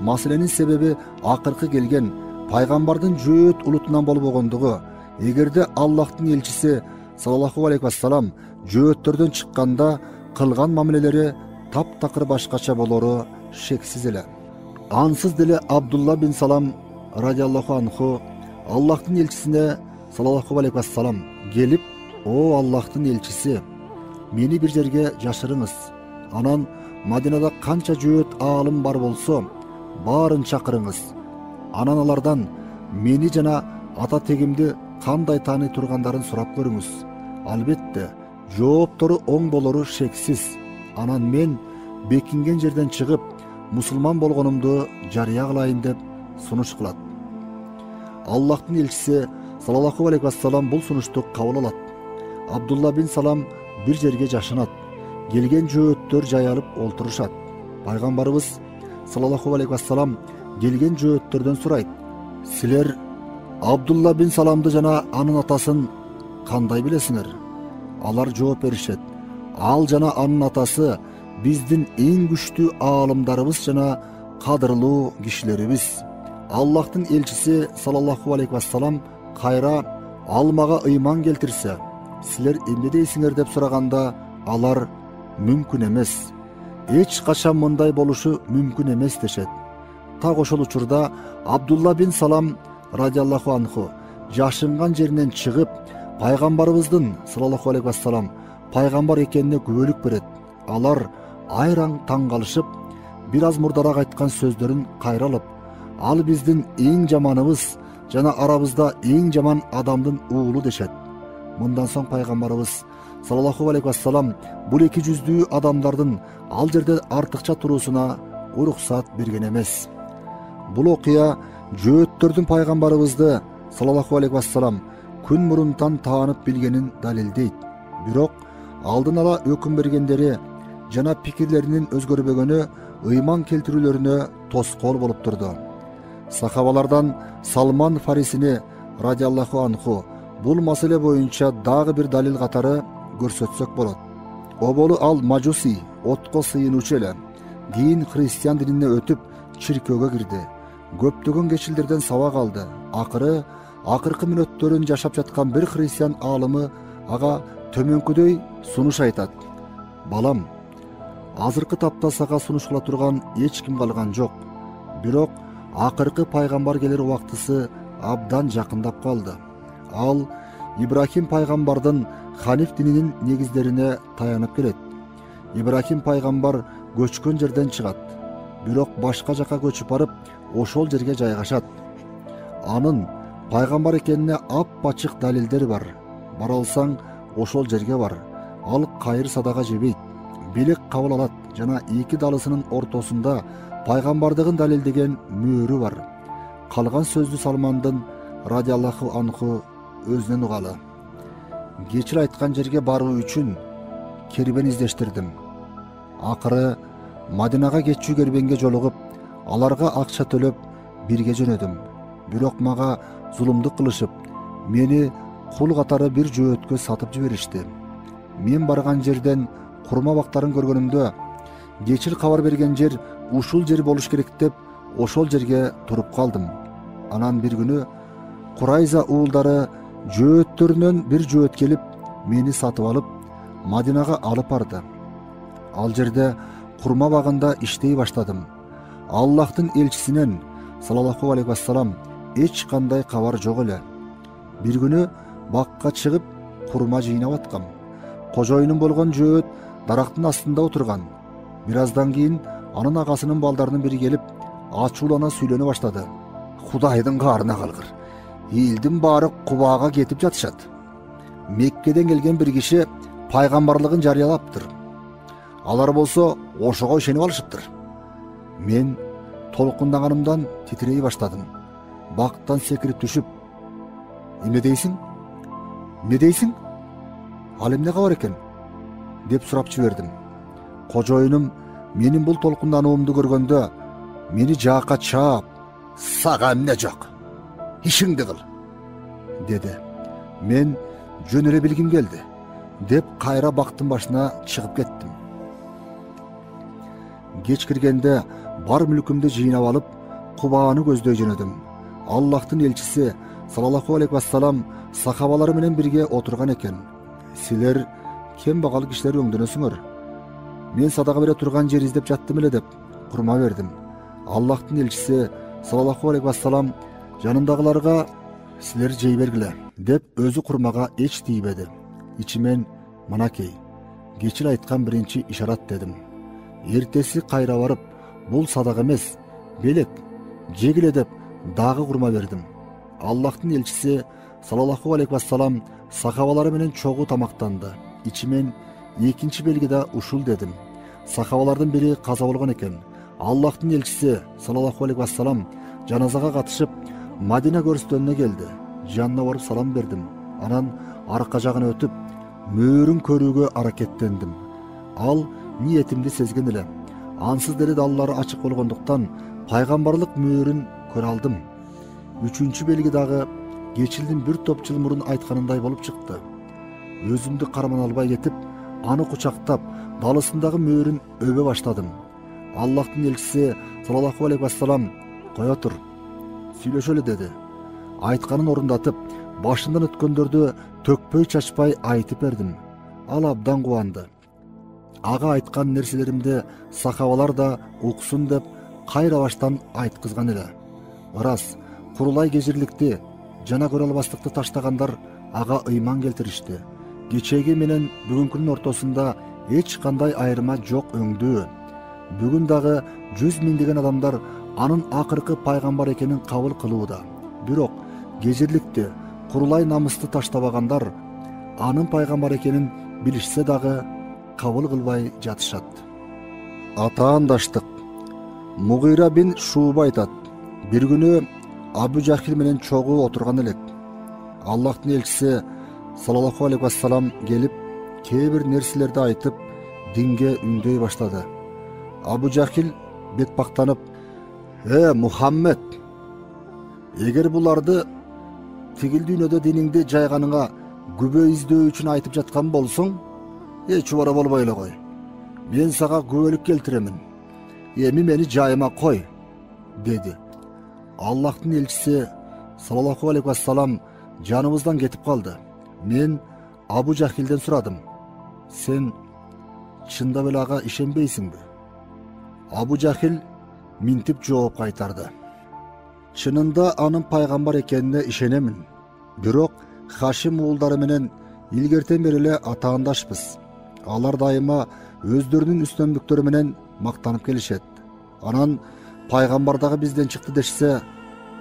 маселенин себеби акыркы келген пайгамбардын жөөт улутунан болбогондугу. Эгерде Аллахтын элчиси саллаллаху алейхи вассалам жөөттөрдөн чыкканда кылган мамилелери таптакыр башкача болору шексиз эле. Ансыз деле Абдулла бин Салам радиаллаху анху Аллахтын элчисине саллаллаху алейхи вассалам келип: "О Аллахтын элчиси, мени бир жерге жашырыңыз. Анан Мадинада канча жөөт аалым бар болсо, баарын чакырыңыз. Анан алардан мени жана ата тегимди кандай тааный тургандарын сурап көрүңүз. Албетте, жооптору оң болору шексиз. Анан мен бекинген жерден чыгып, мусулман болгонумду жарыя кылайын" деп сунуш кылат. Аллахтын элчиси саллаллаху алейхи вассалам бул сунушту кабыл алат. Абдулла бин Салам бир жерге жашынат. Келген жөөттөр жайылып олтурушат. Пайгамбарыбыз саллаллаху алейхи вассалам келген жөөттөрдөн сурайт: "Силер Абдулла бин Саламды жана анын атасын кандай билесиңер?" Алар жооп беришет: "Ал жана анын атасы биздин эң күчтүү аалымдарыбыз жана кадырлуу кишилерибиз." Аллахтын элчиси саллаллаху алейхи вассалам кайра: "Ал мага ыйман келтирсе, силер эмне дейсиңер?" деп сураганда, алар: "Мүмкүн эмес. Эч качан мындай болушу мүмкүн эмес" дешет. Так ошол учурда Абдулла бин Салам радиаллаху анху жашынган жеринен чыгып, пайгамбарыбыздын саллаллаху алейхи вассалам пайгамбар экенине күбөлүк берет. Алар айраң таң калышып, бир аз мурдараак айткан сөздөрүн кайра алып: "Ал биздин эң жаманыбыз жана арабызда эң жаман адамдын уулу" дешет. Мындан соң пайгамбарыбыз саллаллаху алейхи вассалам бул эки жүздүү адамдардын ал жерде артыкча туруусуна уруксат берген эмес. Бул окуя жөөттөрдүн пайгамбарыбызды саллаллаху алейхи вассалам күн мурунтан таанып билгенин далилдейт. Бирок алдын ала өкүм бергендери жана пикирлеринин өзгөрбөгөнү ыйман келтирүүлөрүнө тоскоол болуп турду. Сахабалардан Салман Фарисини радиаллаху анху бул маселе боюнча дагы бир далил катары көрсөтсөк болот. Оболу ал мажуси, отко сыйынуучу эле. Кийин христиан динине өтүп, чиркөөгө кирди. Көптөгөн кечилдерден сабак алды. Акыркы мүнөттөрүн жашап жаткан бир христиан аалымы ага төмөнкүдөй сунуш айтат: "Балам, азыркы тапта сага сунуш кыла турган эч ким калган жок. Бирок акыркы пайгамбар келер убактысы абдан жакындап калды. Ал Ибрахим пайгамбардын Ханиф дининин негиздерине таянып келет. Ибрахим пайгамбар көчкөн жерден чыгат, бирок башка жака көчүп барып, ошол жерге жайгашат. Анын пайгамбар экенине ап-ачык далилдер бар. Бара алсаң, ошол жерге бар. Ал кайыр садага жебейт, белек кабыл алат жана эки далысынын ортосунда пайгамбардыгын далилдеген мөөрү бар." Калган сөздү Салмандын радиаллаху анху өзүнөн угалы: "Кечир айткан жерге баруу үчүн кербен издештирдим. Акыры Мадинага кетчү кербенге жолугуп, аларга акча төлөп бирге жөнөдүм. Бирок мага зулумдук кылышып, мени кул катары бир жөөткө сатып жиберишти. Мен барган жерден курма бактарын көргөнүмдө, кечил кабар берген жер ушул жер болуш керек деп, ошол жерге туруп калдым. Анан бир күнү Курайза уулдары жөөттөрүнөн бир жөөт келип, мени сатып алып, Мадинага алып барды. Ал жерде курма багында иштей баштадым. Аллахтын элчисинен саллаллаху алейхи вассалам эч кандай кабар жок эле. Бир күнү бакка чыгып курма жыйнап аткам. Кожоюнум болгон жөөт дарактын астында отурган. Бир аздан кийин анын агасынын балдарынын бири келип ачуулана сүйлөнө баштады. Кудайдын каарына калгыр. Элдин баары Кубага кетип жатышат. Меккеден келген бир киши пайгамбарлыгын жарыялаптыр. Алар болсо ошого ишенип алышыптыр. Мен толкундаганымдан титирей баштадым. Бактан секирип түшүп, "Эмне дейсиң? Эмне дейсиң? Ал эмне кабар экен?" деп сурап жибердим. Кожоюнум менин бул толкундануумду көргөндө мени жаакка чаап, "Сага эмне жок? Ишиңди кыл" деди. Мен жөн эле билгим келди деп кайра бактын башына чыгып кеттим. Кеч киргенде бар мүлкүмдү жыйнап алып, Кубаны көздөй жөнөдүм. Аллахтын элчиси саллаллаху алейхи вассалам сахабалары менен бирге отурган экен. "Силер кембагал кишилер өңдөнөсүңөр. Мен садака бере турган жер издеп жаттым эле" деп курма бердим. Аллахтын элчиси саллаллаху алейхи вассалам жанындагыларга "Силер жей бергиле" деп өзү курмага эч тийбеди. Ичимен "Манакей, кечил айткан биринчи ишарат" дедим. Эртеси кайра барып, "Бул садака эмес, белек, жегиле" деп дагы курма бердим. Аллахтын элчиси саллаллаху алейхи вассалам сахабалары менен чогуу тамактанды. Ичимен "Экинчи белги да ушул" дедим. Сахабалардын бири каза болгон экен. Аллахтын элчиси саллаллаху алейхи вассалам жаназага катышып Мадина көрүстөнүнө келди. Жанына барып салам бердим. Анан арка жагына өтүп, мөөрүн көрүүгө аракеттендим. Ал ниетимди сезген эле. Ансыз деле даллары ачык болгондуктан пайгамбарлык мөөрүн көрө алдым. Үчүнчү белги дагы кечилдин бир топ жыл мурун айтканындай болуп чыкты. Өзүмдү карман албай кетип, аны кучактап, далысындагы мөөрүн өбө баштадым. Аллахтын элчиси саллаллаху алейхи вассалам "Кое тур, сүйлөшөлү" деди. Айтканын орундатып, башымдан өткөндөрдү төкпөй чачпай айтып бердим. Ал абдан кубанды. Ага айткан нерселеримди сахабалар да уксун деп кайра баштан айткызган эле. Ырас, курулай кежирликти жана көрө албастыкты таштагандар ага ыйман келтиришти. Кечеги менен бүгүнкүнүн ортосунда эч кандай айырма жок өңдүү. Бүгүн дагы 100 миңдеген адамдар анын акыркы пайгамбар экенин кабыл кылууда. Бирок кежирликти, курулай намысты таштабагандар анын пайгамбар экенин билишсе дагы кабыл кылбай жатышат. Атаандаштык. Мугира бин Шуба айтат: "Бир күнү Абу Жахил менен чогуу отурган элек. Аллахтын элчиси саллаллаху алейхи вассалам келип, кээ бир нерселерди айтып, динге үндөй баштады. Абу Жахил бетпактанып: Мухаммед, эгер буларды тигил дүйнөдө диниңди жайганыңа күбө издөө үчүн айтып жаткан болсоң, эч убара болбой эле кой. Мен сага күбөлүк келтиремин. Эми мени жайыма кой" деди. Аллахтын элчиси саллаллаху алейхи вассалам жаныбыздан кетип калды. Мен Абу Жахилден сурадым: "Сен чындап эле ага ишенбейсиңби?" Абу Жахил минтип жооп кайтарды: "Чынында анын пайгамбар экенине ишенемин. Бирок Хашим уулдары менен илгертен бери эле атаандашпыз. Алар дайыма өздөрүнүн үстөмдүктөрү менен мактанып келишет. Анан пайгамбар дагы бизден чыкты дешсе,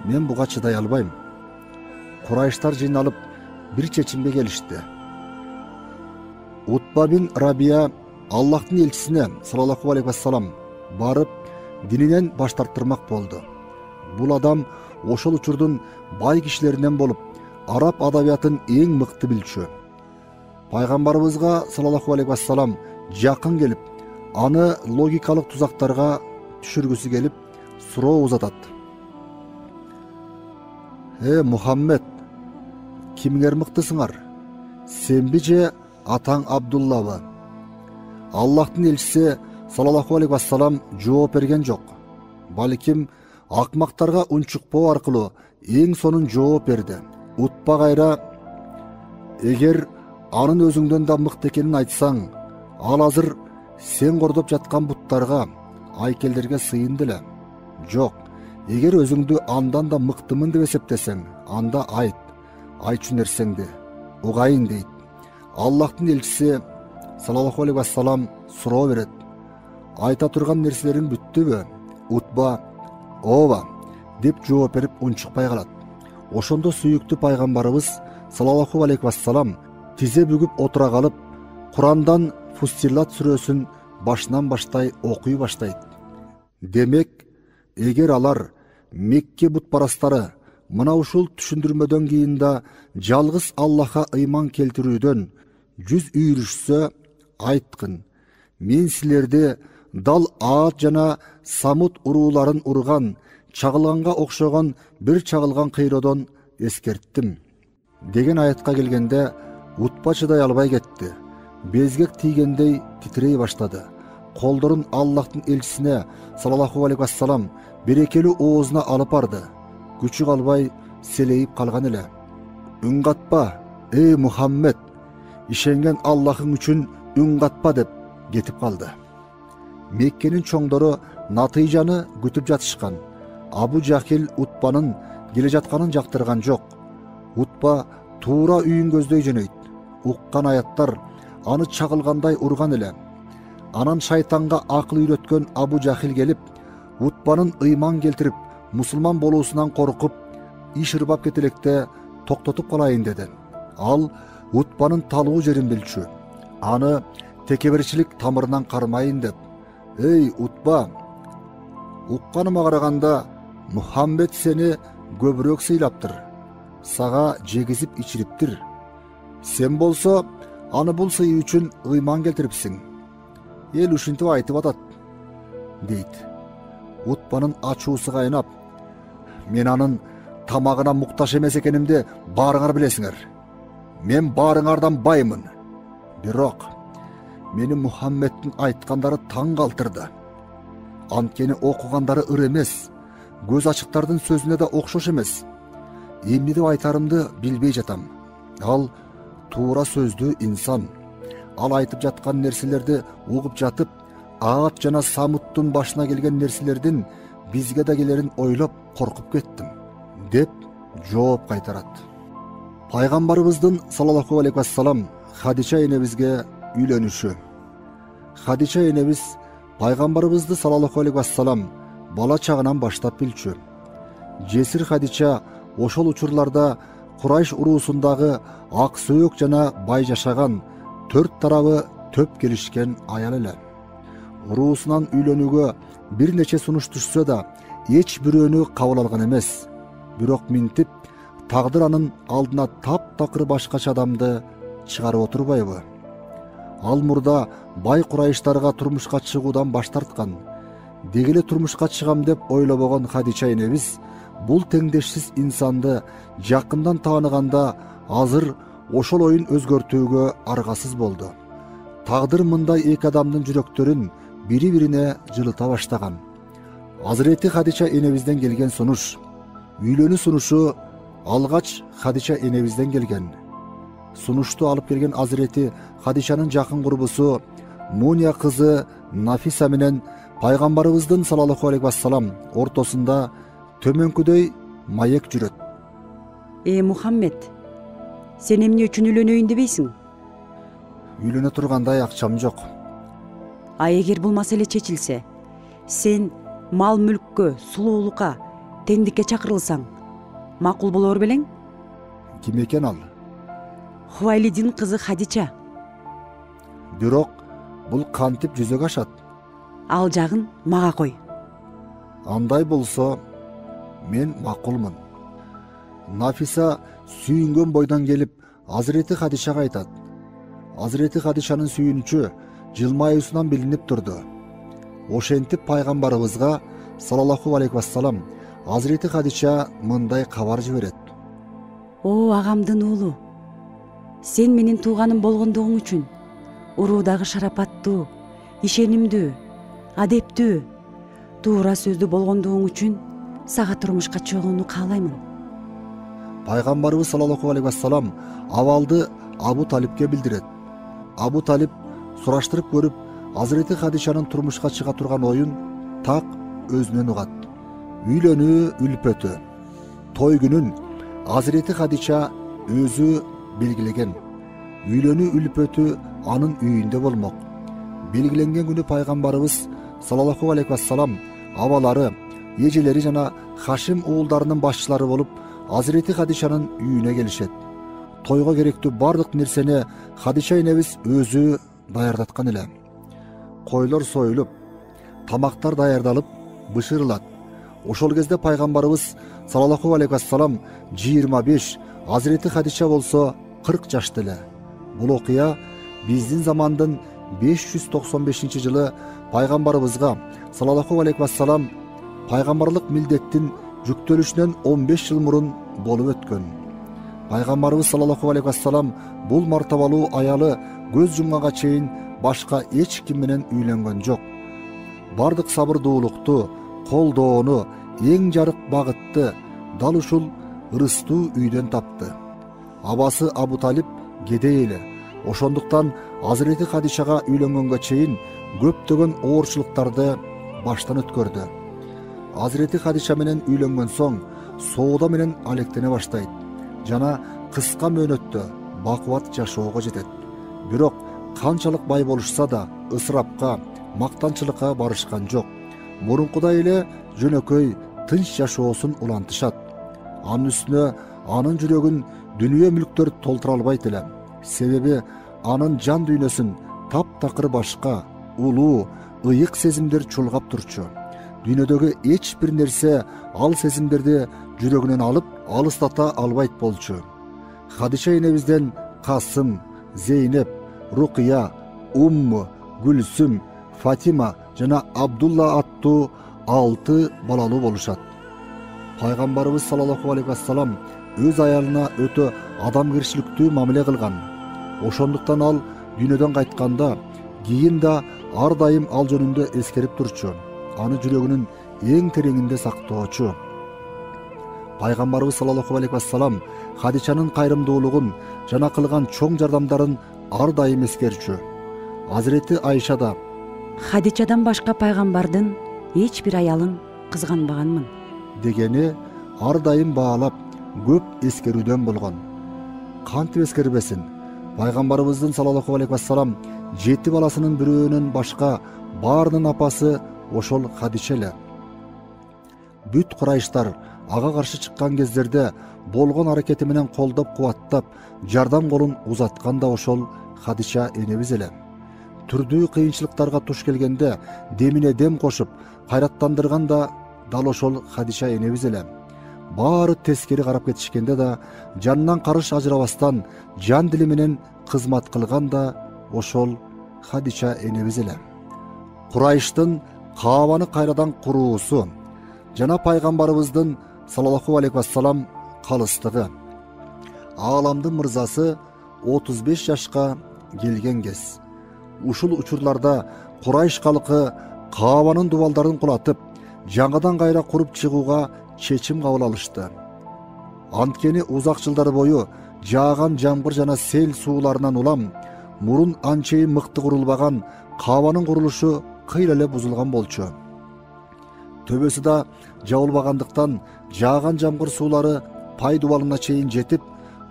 мен буга чыдай албайм." Курайштар жыйналып бир чечимге келишти. Утба бин Рабия Аллахтын элчисине саллаллаху алейхи вассалам барып дининен баш тарттырмак болду. Бул адам ошол учурдун бай кишилеринен болуп, араб адабиятын эң мыкты билчү. Пайгамбарыбызга саллаллаху алейхи вассалам жакын келип, аны логикалык тузактарга түшүргүсү келип, суроо узатат: Мухаммед, кимиңер мыктысыңар? Сенби же атаң Абдуллабы?" Аллахтын элчиси саллаллаху алейхи вассалам жооп берген жок. Балким акмактарга унчукпоо аркылуу эң сонун жооп берди. Утба кайра: "Эгер анын өзүңдөн да мыкты экенин айтсаң, ал азыр сен кордоп жаткан буттарга, айкелдерге сыйынды эле. Жок, Эгер өзүңдү андан да мыктымын деп эсептесең, анда айтчу нерсеңди угайын дейт. Аллахтын элчиси саллаллаху алейхи вассалам суроо берет. Айта турган нерселериң бүттүбү? Утба ооба деп жооп берип унчукпай калат. Ошондо сүйүктүү пайгамбарыбыз саллаллаху алейхи вассалам тизе бүгүп отура калып, Курандан Фуссилат сүрөсүн башынан баштай окуй баштайт. Демек, эгер алар Мекке бутпарастары мына ушул түшүндүрмөдөн кийин да жалгыз Аллахка ыйман келтирүүдөн жүз үйрүшсө, айткын: мен силерди дал Аат жана Самут урууларын урган, чагылганга окшогон бир чагылган кыйроодон эскерттим деген аятка келгенде Утба чыдай албай кетти. Безгек тийгендей титирей баштады. Колдорун Аллахтын элчисине саллаллаху алейхи вассалам берекелүү оозуна алып барды. Күчү калбай селейип калган эле. Үн катпа, эй Мухаммед, ишенген Аллахың үчүн үн катпа деп кетип калды. Меккенин чоңдору натыйжаны күтүп жатышкан. Абу Жахил Утбанын келе жатканын жактырган жок. Утба туура үйүн көздөй жөнөйт. Уккан аяттар аны чагылгандай урган эле. Анан шайтанга акыл үйрөткөн Абу Жахил келип, Утбанын ыйман келтирип, мусулман болуусунан коркуп, иш ырбап кетелекте токтотуп калайын деди. Ал Утбанын талуу жерин билчү. Аны текеберчилик тамырынан кармайын деп: эй Утба, укканыма караганда Мухаммед сени көбүрөөк сыйлаптыр, сага жегизип ичириптир. Сен болсо аны бул сый үчүн ыйман келтирипсиң. Эл ушинтип айтып атат, дейт. Утбанын ачуусу кайнап: мен анын тамагына муктаж эмес экенимди баарыңар билесиңер. Мен баарыңардан баймын. Бирок мени Мухаммедтин айткандары таң калтырды. Анткени окугандары ыр эмес, көз ачыктардын сөзүнө да окшош эмес. Эмне деп айтарымды билбей жатам. Ал туура сөздүү инсан. Ал айтып жаткан нерселерди угуп жатып, Аат жана Самуттун башына келген нерселердин бизге да келерин ойлоп коркуп кеттим, деп жооп кайтарат. Пайгамбарыбыздын саллаллаху алейхи вассалам Хадича энебизге үйлөнүшү. Хадича энебиз пайгамбарыбызды саллаллаху алейхи вассалам бала чагынан баштап билчү. Жесир Хадича ошол учурларда Курайш уруусундагы ак сөөк жана бай жашаган, төрт тарабы төп келишкен аял эле. Уруусунан үйлөнүүгө бир нече сунуш түшсө да, эч бирөөнү кабыл алган эмес. Бирок минтип, тагдыр анын алдына таптакыр башкача адамды чыгарып отурбайбы? Ал мурда бай Курайштарга турмушка чыгуудан баш тарткан. Деги эле турмушка чыгам деп ойлобогон Хадича энебиз бул теңдешсиз инсанды жакындан тааныганда азыр ошол оюн өзгөртүүгө аргасыз болду. Тагдыр мындай эки адамдын жүрөктөрүн бири-бирине жылыта баштаган. Азырети Хадича энебизден келген сунуш, үйлөнүү сунушу алгач Хадича энебизден келген. Сунушту алып келген Азырети Хадичанын жакын курбусу Муния кызы Нафиса менен пайгамбарыбыздын саллаллаху алейхи вассалам ортосунда төмөнкүдөй маек жүрөт. Мухаммед, сен эмне үчүн үйлөнөйүн дебейсиң? Үйлөнө тургандай акчам жок. Эгер бул маселе чечилсе, сен мал мүлккө, сулуулукка, теңдикке чакырылсаң, макул болор белең? Ким экен ал? Хувайлидин кызы Хадича. Бирок бул кантип жүзөгө ашат? Ал жагын мага кой. Андай болсо, мен макулмун. Нафиса сүйүнгөн бойдон келип Азырети Хадичага айтат. Азырети Хадичанын сүйүнүчү жылмаюусунан билинип турду. Ошентип пайгамбарыбызга саллаллаху алейхи вассалам Азырети Хадича мындай кабар жиберет. О агамдын уулу, сен менин тууганым болгондугуң үчүн уруудагы шарапаттуу, ишенимдүү, адептүү, туура сөздүү болгондугуң үчүн сага турмушка чыгууну каалаймын. Пайгамбарыбыз саллаллаху алейхи вассалам абалды Абу Талипке билдирет. Абу Талип сураштырып көрүп, Азырети Хадичанын турмушка чыга турган оюн так өзүнөн угат. Үйлөнүү үлпөтү. Той күнүн Азирети Хадича өзү белгилеген. Үйлөнүү үлпөтү анын үйүндө болмок. Белгиленген күнү пайгамбарыбыз саллаллаху алейхи вассалам абалары, эжелери жана Хашим уулдарынын башчылары болуп Азирети Хадичанын үйүнө келишет. Тойго керектүү бардык нерсени Хадича энебиз өзү даярдаткан эле. Койлор союлуп, тамактар даярдалып, бышырылат. Ошол кезде пайгамбарыбыз саллаллаху алейхи вассалам 25, Азирети Хадича болсо 40 жашта эле. Бул окуя биздин замандын 595-жылы пайгамбарыбызга саллаллаху алейхи вассалам пайгамбарлык милдеттин жүктөлүшүнөн 15 жыл мурун болуп өткөн. Пайгамбарыбыз саллаллаху алейхи вассалам бул мартабалуу аялы көз жумганга чейин башка эч ким менен үйлөнгөн жок. Бардык сабырдуулукту, колдоону, эң жарык багытты дал ушул ырыстуу үйдөн тапты. Абасы Абу Талип кедей эле. Ошондуктан Азирети Хадичага үйлөнгөнгө чейин көптөгөн оорчулуктарды баштан өткөрдү. Азирети Хадича менен үйлөнгөн соң соода менен алектене баштайт жана кыска мөөнөттө бакубат жашоого жетет. Бирок канчалык бай болушса да ысырапка, мактанчылыкка барышкан жок. Мурункудай эле жөнөкөй, тынч жашоосун улантышат. Анын үстүнө анын жүрөгүн дүнүйө мүлктөр толтура албайт эле. Себеби анын жан дүйнөсүн таптакыр башка, улуу, ыйык сезимдер чулгап турчу. Дүйнөдөгү эч бир нерсе ал сезимдерди жүрөгүнөн алып, алыстата албайт болчу. Хадича энебизден Касым, Зейнеп, Рукия, Умму, Гүлсүм, Фатима жана Абдулла аттуу 6 балалуу болушат. Пайгамбарыбыз саллаллаху алейхи вассалам өз аялына өтө адамгерчиликтүү мамиле кылган. Ошондуктан ал дүйнөдөн кайтканда кийин да ар дайым ал жөнүндө эскерип турчу. Аны жүрөгүнүн эң тереңинде сактоочу. Пайгамбарыбыз саллаллаху алейхи вассалам Хадичанын кайрымдуулугун жана кылган чоң жардамдарын ар дайым эскерчү. Азирети Айша да: Хадичадан башка пайгамбардын эч бир аялын кызганбаганмын дегени ар дайым баалап, көп эскерүүдөн болгон. Кантип эскербесин? Пайгамбарыбыздын саллаллаху алейхи вассалам 7 баласынын бирөөнөн башка баарынын апасы ошол Хадича эле. Бүт Курайштар ага каршы чыккан кездерде болгон аракети менен колдоп кубаттап, жардам колун узаткан да ошол Хадича энебиз эле. Түрдүү кыйынчылыктарга туш келгенде демине дем кошуп, кайраттандырган да дал ошол Хадича энебиз эле. Баары тескери карап кетишкенде да жанынан карыш ажырабастан жан дили менен кызмат кылган да ошол Хадича энебиз эле. Курайштын Каабаны кайрадан куруусу жана пайгамбарыбыздын саллаллаху алейхи вассалам калыстыгы. Ааламдын мырзасы 35 жашка келген кез. Ушул учурларда Курайш калкы Каабанын дубалдарын кулатып, жаңадан кайра куруп чыгууга чечим кабыл алышты. Анткени узак жылдар бою жааган жамгыр жана сел сууларынан улам мурун анчейин мыкты курулбаган Каабанын курулушу кыйла эле бузулган болчу. Төбөсү да жабылбагандыктан жааган жамгыр суулары пай дубалына чейин жетип,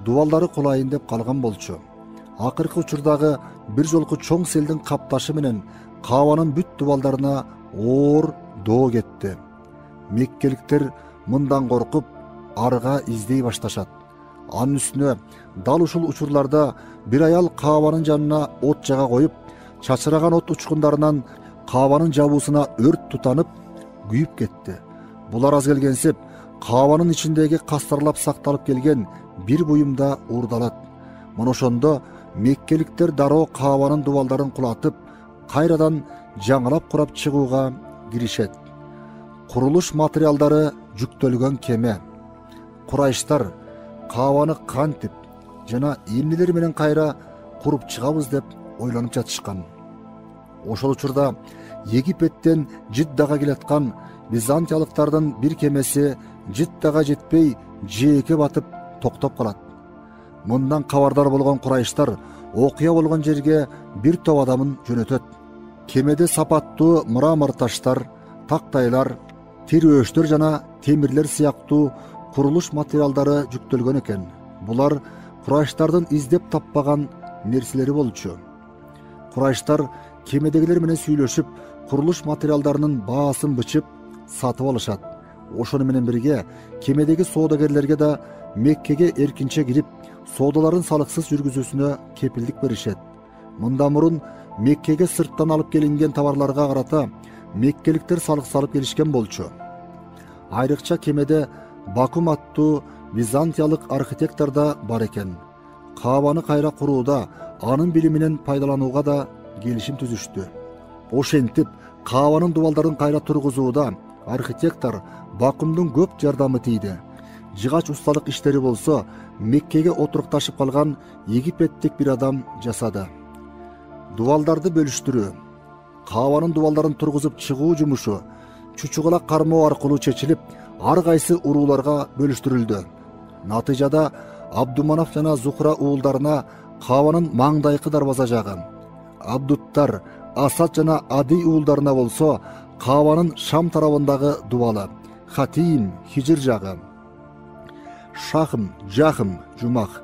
дубалдары кулайын деп калган болчу. Акыркы учурдагы бир жолку чоң селдин капташы менен Каабанын бүт дубалдарына оор доо кетти. Меккеликтер мындан коркуп арга издей башташат. Анын үстүнө дал ушул учурларда бир аял Каабанын жанына от жага коюп, чачыраган от учкундарынан Каабанын жабуусуна өрт тутанып күйүп кетти. Булар аз келгенсип Каабанын ичиндеги кастарлап сакталып келген бир буюмда уурдалат. Мына ошондо меккеликтер дароо Каабанын дубалдарын кулатып, кайрадан жаңылап курап чыгууга киришет. Курулуш материалдары жүктөлгөн кеме. Курайштар Каабаны кантип жана эмнелер менен кайра куруп чыгабыз деп ойлонуп жатышкан. Ошол учурда Египеттен Жиддага келаткан византиялыктардын бир кемеси Жиддага жетпей жээкке батып токтоп калат. Мындан кабардар болгон Курайштар окуя болгон жерге бир топ адамын жөнөтөт. Кемеде сапаттуу мрамор таштар, тактайлар, тирөөштөр жана темирлер сыяктуу курулуш материалдары жүктөлгөн экен. Булар курайштардын издеп таппаган нерселери болчу. Курайштар кемедегилер менен сүйлөшүп, курулуш материалдарынын баасын бычып сатып алышат. Ошону менен бирге кемедеги соодагерлерге да Меккеге эркинче кирип, соодаларын салыксыз жүргүзүүсүнө кепилдик беришет. Мындан мурун Меккеге сырттан алып келинген товарларга карата меккеликтер салык салып келишкен болчу. Айрыкча кемеде Бакум аттуу византиялык архитектор да бар экен. Каабаны кайра курууда анын билиминен пайдаланууга да келишим түзүштү. Ошентип, Каабанын дубалдарын кайра тургузууда архитектор Бакумдун көп жардамы тийди. Жыгач усталык иштери болсо Меккеге отурукташып калган египеттик бир адам жасады. Дубалдарды бөлүштүрүү, Каабанын дубалдарын тургузуп чыгуу жумушу чучугула кармоо аркылуу чечилип, ар кайсы урууларга бөлүштүрүлдү. Натыйжада Абдуманав жана Зухра уулдарына Каабанын маңдайкы дарбаза жагы, Абдуттар, Асад жана Ади уулдарына болсо Каабанын Шам тарабындагы дубалы, Хатим, Хижир жагы, Шахм, Жахм, Жумах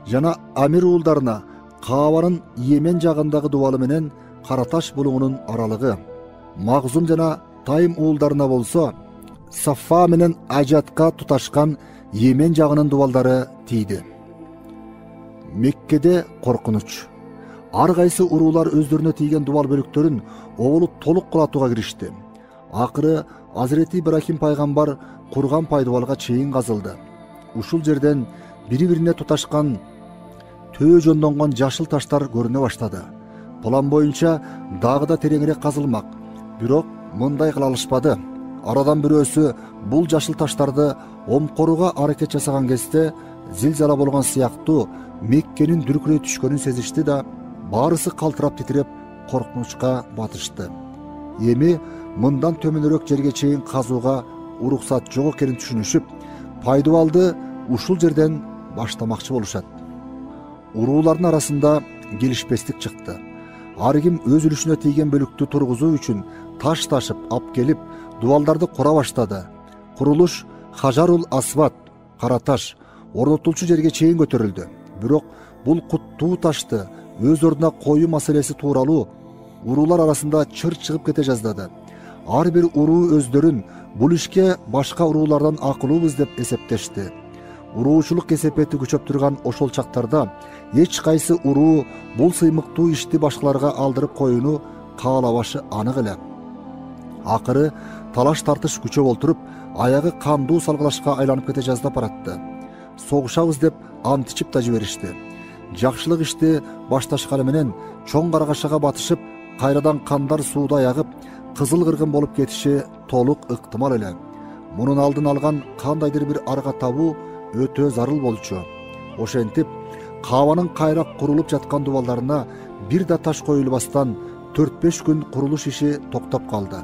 жана Амир уулдарына Каабанын Йемен жагындагы дубалы менен Караташ булуңунун аралыгы, Магзум жана Тайм уулдарына болсо Саффа менен Ажатка туташкан Йемен жагынын дубалдары тийди. Меккеде коркунуч. Ар кайсы уруулар өздөрүнө тийген дубал бөлүктөрүн оолу толук кулатууга киришти. Акыры Азирети Ибрахим пайгамбар курган пайдубалга чейин казылды. Ушул жерден бири-бирине туташкан төө жондонгон жашыл таштар көрүнө баштады. План боюнча дагы да тереңирээк казылмак. Бирок мындай кыла алышпады. Арадан бирөөсү бул жашыл таштарды омкорууга аракет жасаган кезде зилзала болгон сыяктуу Меккенин дүркүрөй түшкөнүн сезишти да, баарысы калтырап титиреп коркунучка батышты. Эми мындан төмөнүрөөк жерге чейин казууга уруксат жок экенин түшүнүшүп, пайдубалды ушул жерден баштамакчы болушат. Уруулардын арасында келишпестик чыкты. Ар ким өз үлүшүнө тийген бөлүктү тургузуу үчүн таш ташып ап келип, дубалдарды кура баштады. Курулуш Хажарул Асват, Караташ орнотулчу жерге чейин көтөрүлдү. Бирок бул куттуу ташты өз ордуна коюу маселеси тууралуу уруулар арасында чыр чыгып кете жаздады. Ар бир уруу өздөрүн бул ишке башка уруулардан акылуубуз деп эсептешти. Уруучулук кесепети күчөп турган ошол чактарда эч кайсы уруу бул сыймыктуу ишти башкаларга алдырып коюуну каалабашы анык эле. Акыры талаш тартыш күчөп олтуруп, аягы кандуу салгылашка айланып кете жаздап баратты. Согушабыз деп ант ичип да жиберишти. Жакшылык ишти башташканы менен чоң каргашага батышып, кайрадан кандар сууда аягып, кызыл кыргын болуп кетиши толук ыктымал эле. Мунун алдын алган кандайдыр бир арга табуу өтө зарыл болчу. Ошентип, Каабанын кайра курулуп жаткан дубалдарына бир да таш коюлбастан 4-5 күн курулуш иши токтоп калды.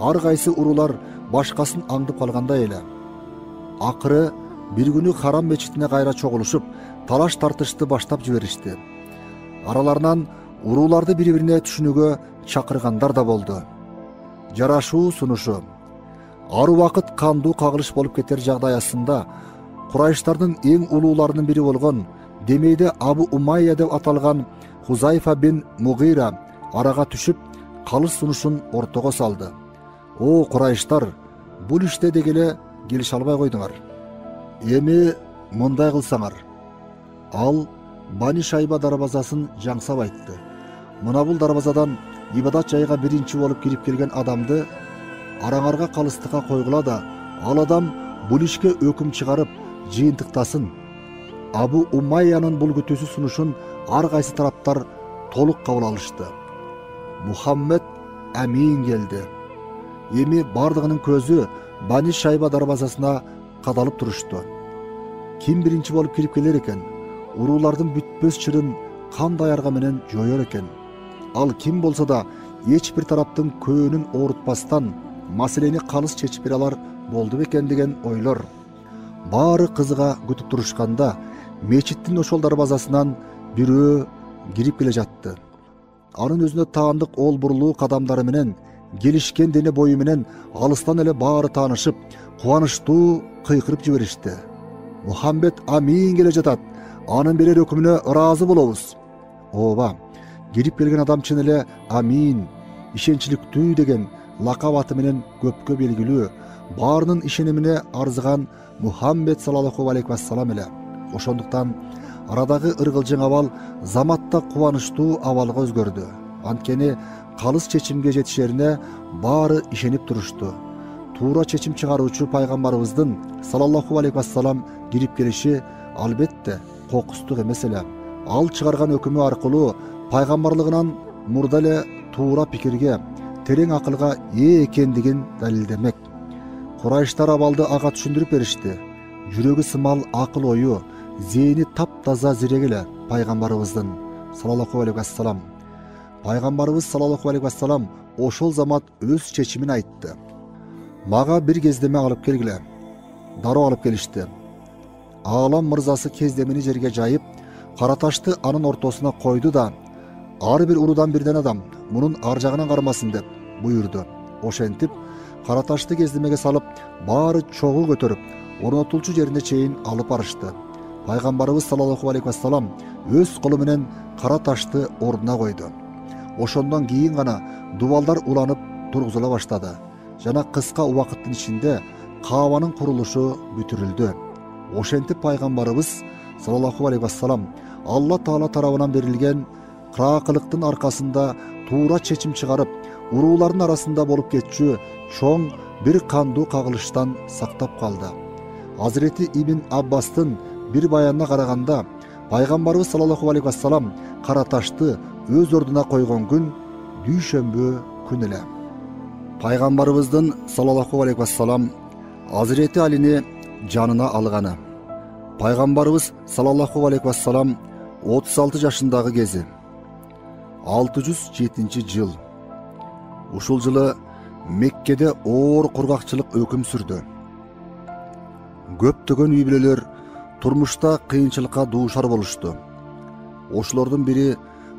Ар кайсы уруулар башкасын аңдып калгандай эле. Акыры бир күнү Харам мечитине кайра чогулушуп, талаш тартышты баштап жиберишти. Араларынан урууларды бири-бирине түшүнүүгө чакыргандар да болду. Жарашуу сунушу. Ар убакыт кандуу кагылыш болуп кетер жагдай астында Курайштардын эң улууларынын бири болгон Демейде Абу Умайя деп аталган Хузайфа бин Мугира арага түшүп, калыш сунушун ортого салды. О Курайштар, бул иште дегеле келише албай койдуңар. Эми мындай кылсаңар. Ал Бани Шайба дарбазасын жаңсап айтты. Мына бул дарбазадан ибадат жайга биринчи болуп кирип келген адамды араңарга калыстыкка койгула да, ал адам бул ишке өкүм чыгарып жыйынтыктасын. Абу Умайянын бул күтүүсү сунушун ар кайсы тараптар толук кабыл алышты. Мухаммед Амин келди. Эми бардыгынын көзү Бани Шайба дарбазасына кадалып турушту. Ким биринчи болуп кирип келер экен? Уруулардын бүтпөс чырын кандай арга менен жоёр экен? Ал ким болсо да эч бир тараптын көөнүн оорутпастан маселени калыс чечип бере алар болду бекен деген ойлор. Баары кызыга күтүп турушканда мечиттин ошол дарбазасынан бирөө кирип келе жатты. Анын өзүнө таандык ол бурлуу кадамдары менен gelişken dene boyu menен алыстан эле баары таанышып, кубанычтуу кыйкырып жиберишти. Мухаммед амин келе жатат. Анын берер өкүмүнө ыраазы болобуз. Ооба, кирип келген адам чын эле амин, ишенчиликтүү деген лакап аты менен көпкө белгилүү, баарынын ишенимине арзыган Мухаммед саллаллаху алейхи вассалам эле. Ошондуктан арадагы ыргылжың абал заматта кубанычтуу абалга өзгөрдү. Анткени калыс чечимге жетишерине баары ишенип турушту. Туура чечим чыгаруучу пайгамбарыбыздын саллаллаху алейхи вассалам кирип келиши албетте кокустук эмес эле. Ал чыгарган өкүмү аркылуу пайгамбарлыгынан мурда эле туура пикирге, терең акылга ээ экендигин далилдемек. Курайыштар абалды ага түшүндүрүп беришти. Жүрөгү сымал акыл ою, зээни таптаза зирек эле пайгамбарыбыздын саллаллаху алейхи вассалам. Пайгамбарыбыз саллаллаху алейхи вассалам ошол замат өз чечимин айтты. Мага бир кездеме алып келгиле. Дароо алып келишти. Аалам мырзасы кездемени жерге жайып, кара ташты анын ортосуна койду да, ар бир урудан бирден адам мунун ар жагынан кармасын деп буйурду. Ошентип, кара ташты кездемеге салып, баары чогуу көтөрүп, орнотулчу жерине чейин алып барышты. Пайгамбарыбыз саллаллаху алейхи вассалам өз колу менен кара ташты ордуна койду. Ошондон кийин гана дубалдар уланып тургузула баштады. Жана кыска убакыттын ичинде Каабанын курулушу бүтүрүлдү. Ошентип пайгамбарыбыз саллаллаху алейхи вассалам Алла Таала тарабынан берилген кыраакылыктын аркасында туура чечим чыгарып, уруулардын арасында болуп кетчү чоң бир кандуу кагылыштан сактап калды. Азирети Ибн Аббастын бир баянына караганда, пайгамбарыбыз саллаллаху алейхи вассалам кара ташты өз ордуна койгон күн дүйшөмбү күн эле. Пайгамбарыбыздын саллаллаху алейхи вассалам Азирети Алини жанына алганы. Пайгамбарыбыз саллаллаху алейхи вассалам 36 жашындагы кези. 607 жыл. Ушул жылы Меккеде оор кургакчылык өкүм сүрдү. Көптөгөн үй бүлөлөр турмушта кыйынчылыкка дуушар болушту. Ошолордун бири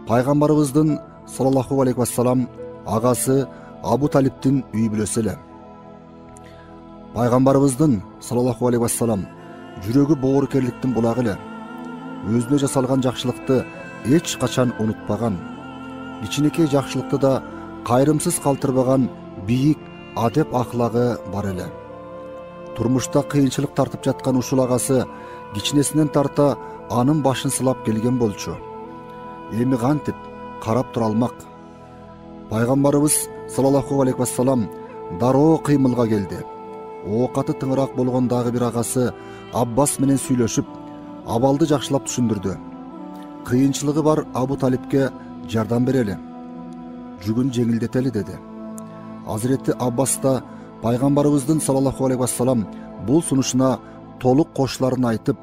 пайгамбарыбыздын саллаллаху алейхи вассалам агасы Абу Талиптин үй бүлөсү эле. Пайгамбарыбыздын саллаллаху алейхи вассалам жүрөгү боорукерликтин булагы эле. Өзүнө жасалган жакшылыкты эч качан унутпаган. Кичинекей жакшылыкты да кайрымсыз калтырбаган бийик адеп ахлагы бар эле. Турмушта кыйынчылык тартып жаткан ушул агасы кичинесинен тарта анын башын сылап келген болчу. Эми кантип карап тура алмак? Пайгамбарыбыз саллаллаху алейхи вассалам дароо кыймылга келди. Оокаты тыңыраак болгон дагы бир агасы Аббас менен сүйлөшүп, абалды жакшылап түшүндүрдү. Кыйынчылыгы бар Абу Талипке жардам берели, жүгүн жеңилдетели деди. Азирети Аббас да пайгамбарыбыздын саллаллаху алейхи вассалам бул сунушуна толук кошуларын айтып,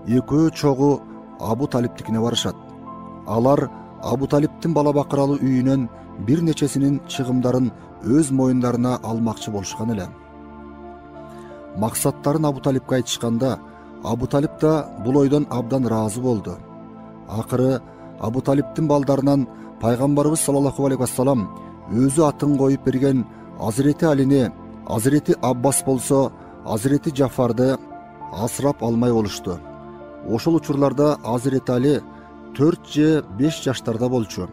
экөө чогуу Абу Талиптикине барышат. Алар Абу Талиптин бала бакыралуу үйүнөн бир нечесинин чыгымдарын өз моюндарына алмакчы болушкан эле. Максаттарын Абу Талипке айтышканда, Абу Талип да бул ойдон абдан ыраазы болду. Акыры Абу Талиптин балдарынан пайгамбарыбыз саллаллаху алейхи вассалам өзү атын коюп берген Азирети Алини, Азирети Аббас болсо Азирети Джафарды асырап алмай болушту. Ошол учурларда Азирети Али 4 же 5 жаштарда болчу.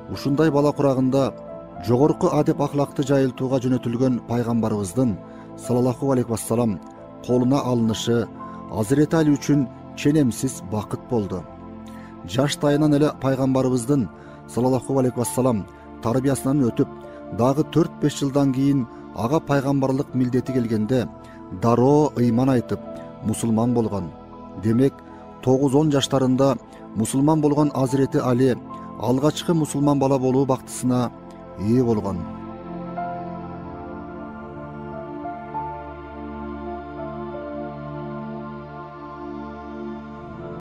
Ушундай бала курагында жогорку адеп ахлакты жайылтууга жөнөтүлгөн пайгамбарыбыздын саллаллаху алейхи вассалам колуна алынышы Азирети Али үчүн ченемсиз бакыт болду. Жаштайынан эле пайгамбарыбыздын саллаллаху алейхи вассалам тарбиясынан өтүп, дагы 4-5 жылдан кийин ага пайгамбарлык милдети келгенде дароо ыйман айтып, мусулман болгон. Демек, 9-10 жаштарында мусулман болгон Азирети Али алгачкы мусулман бала болуу бактысына ээ болгон.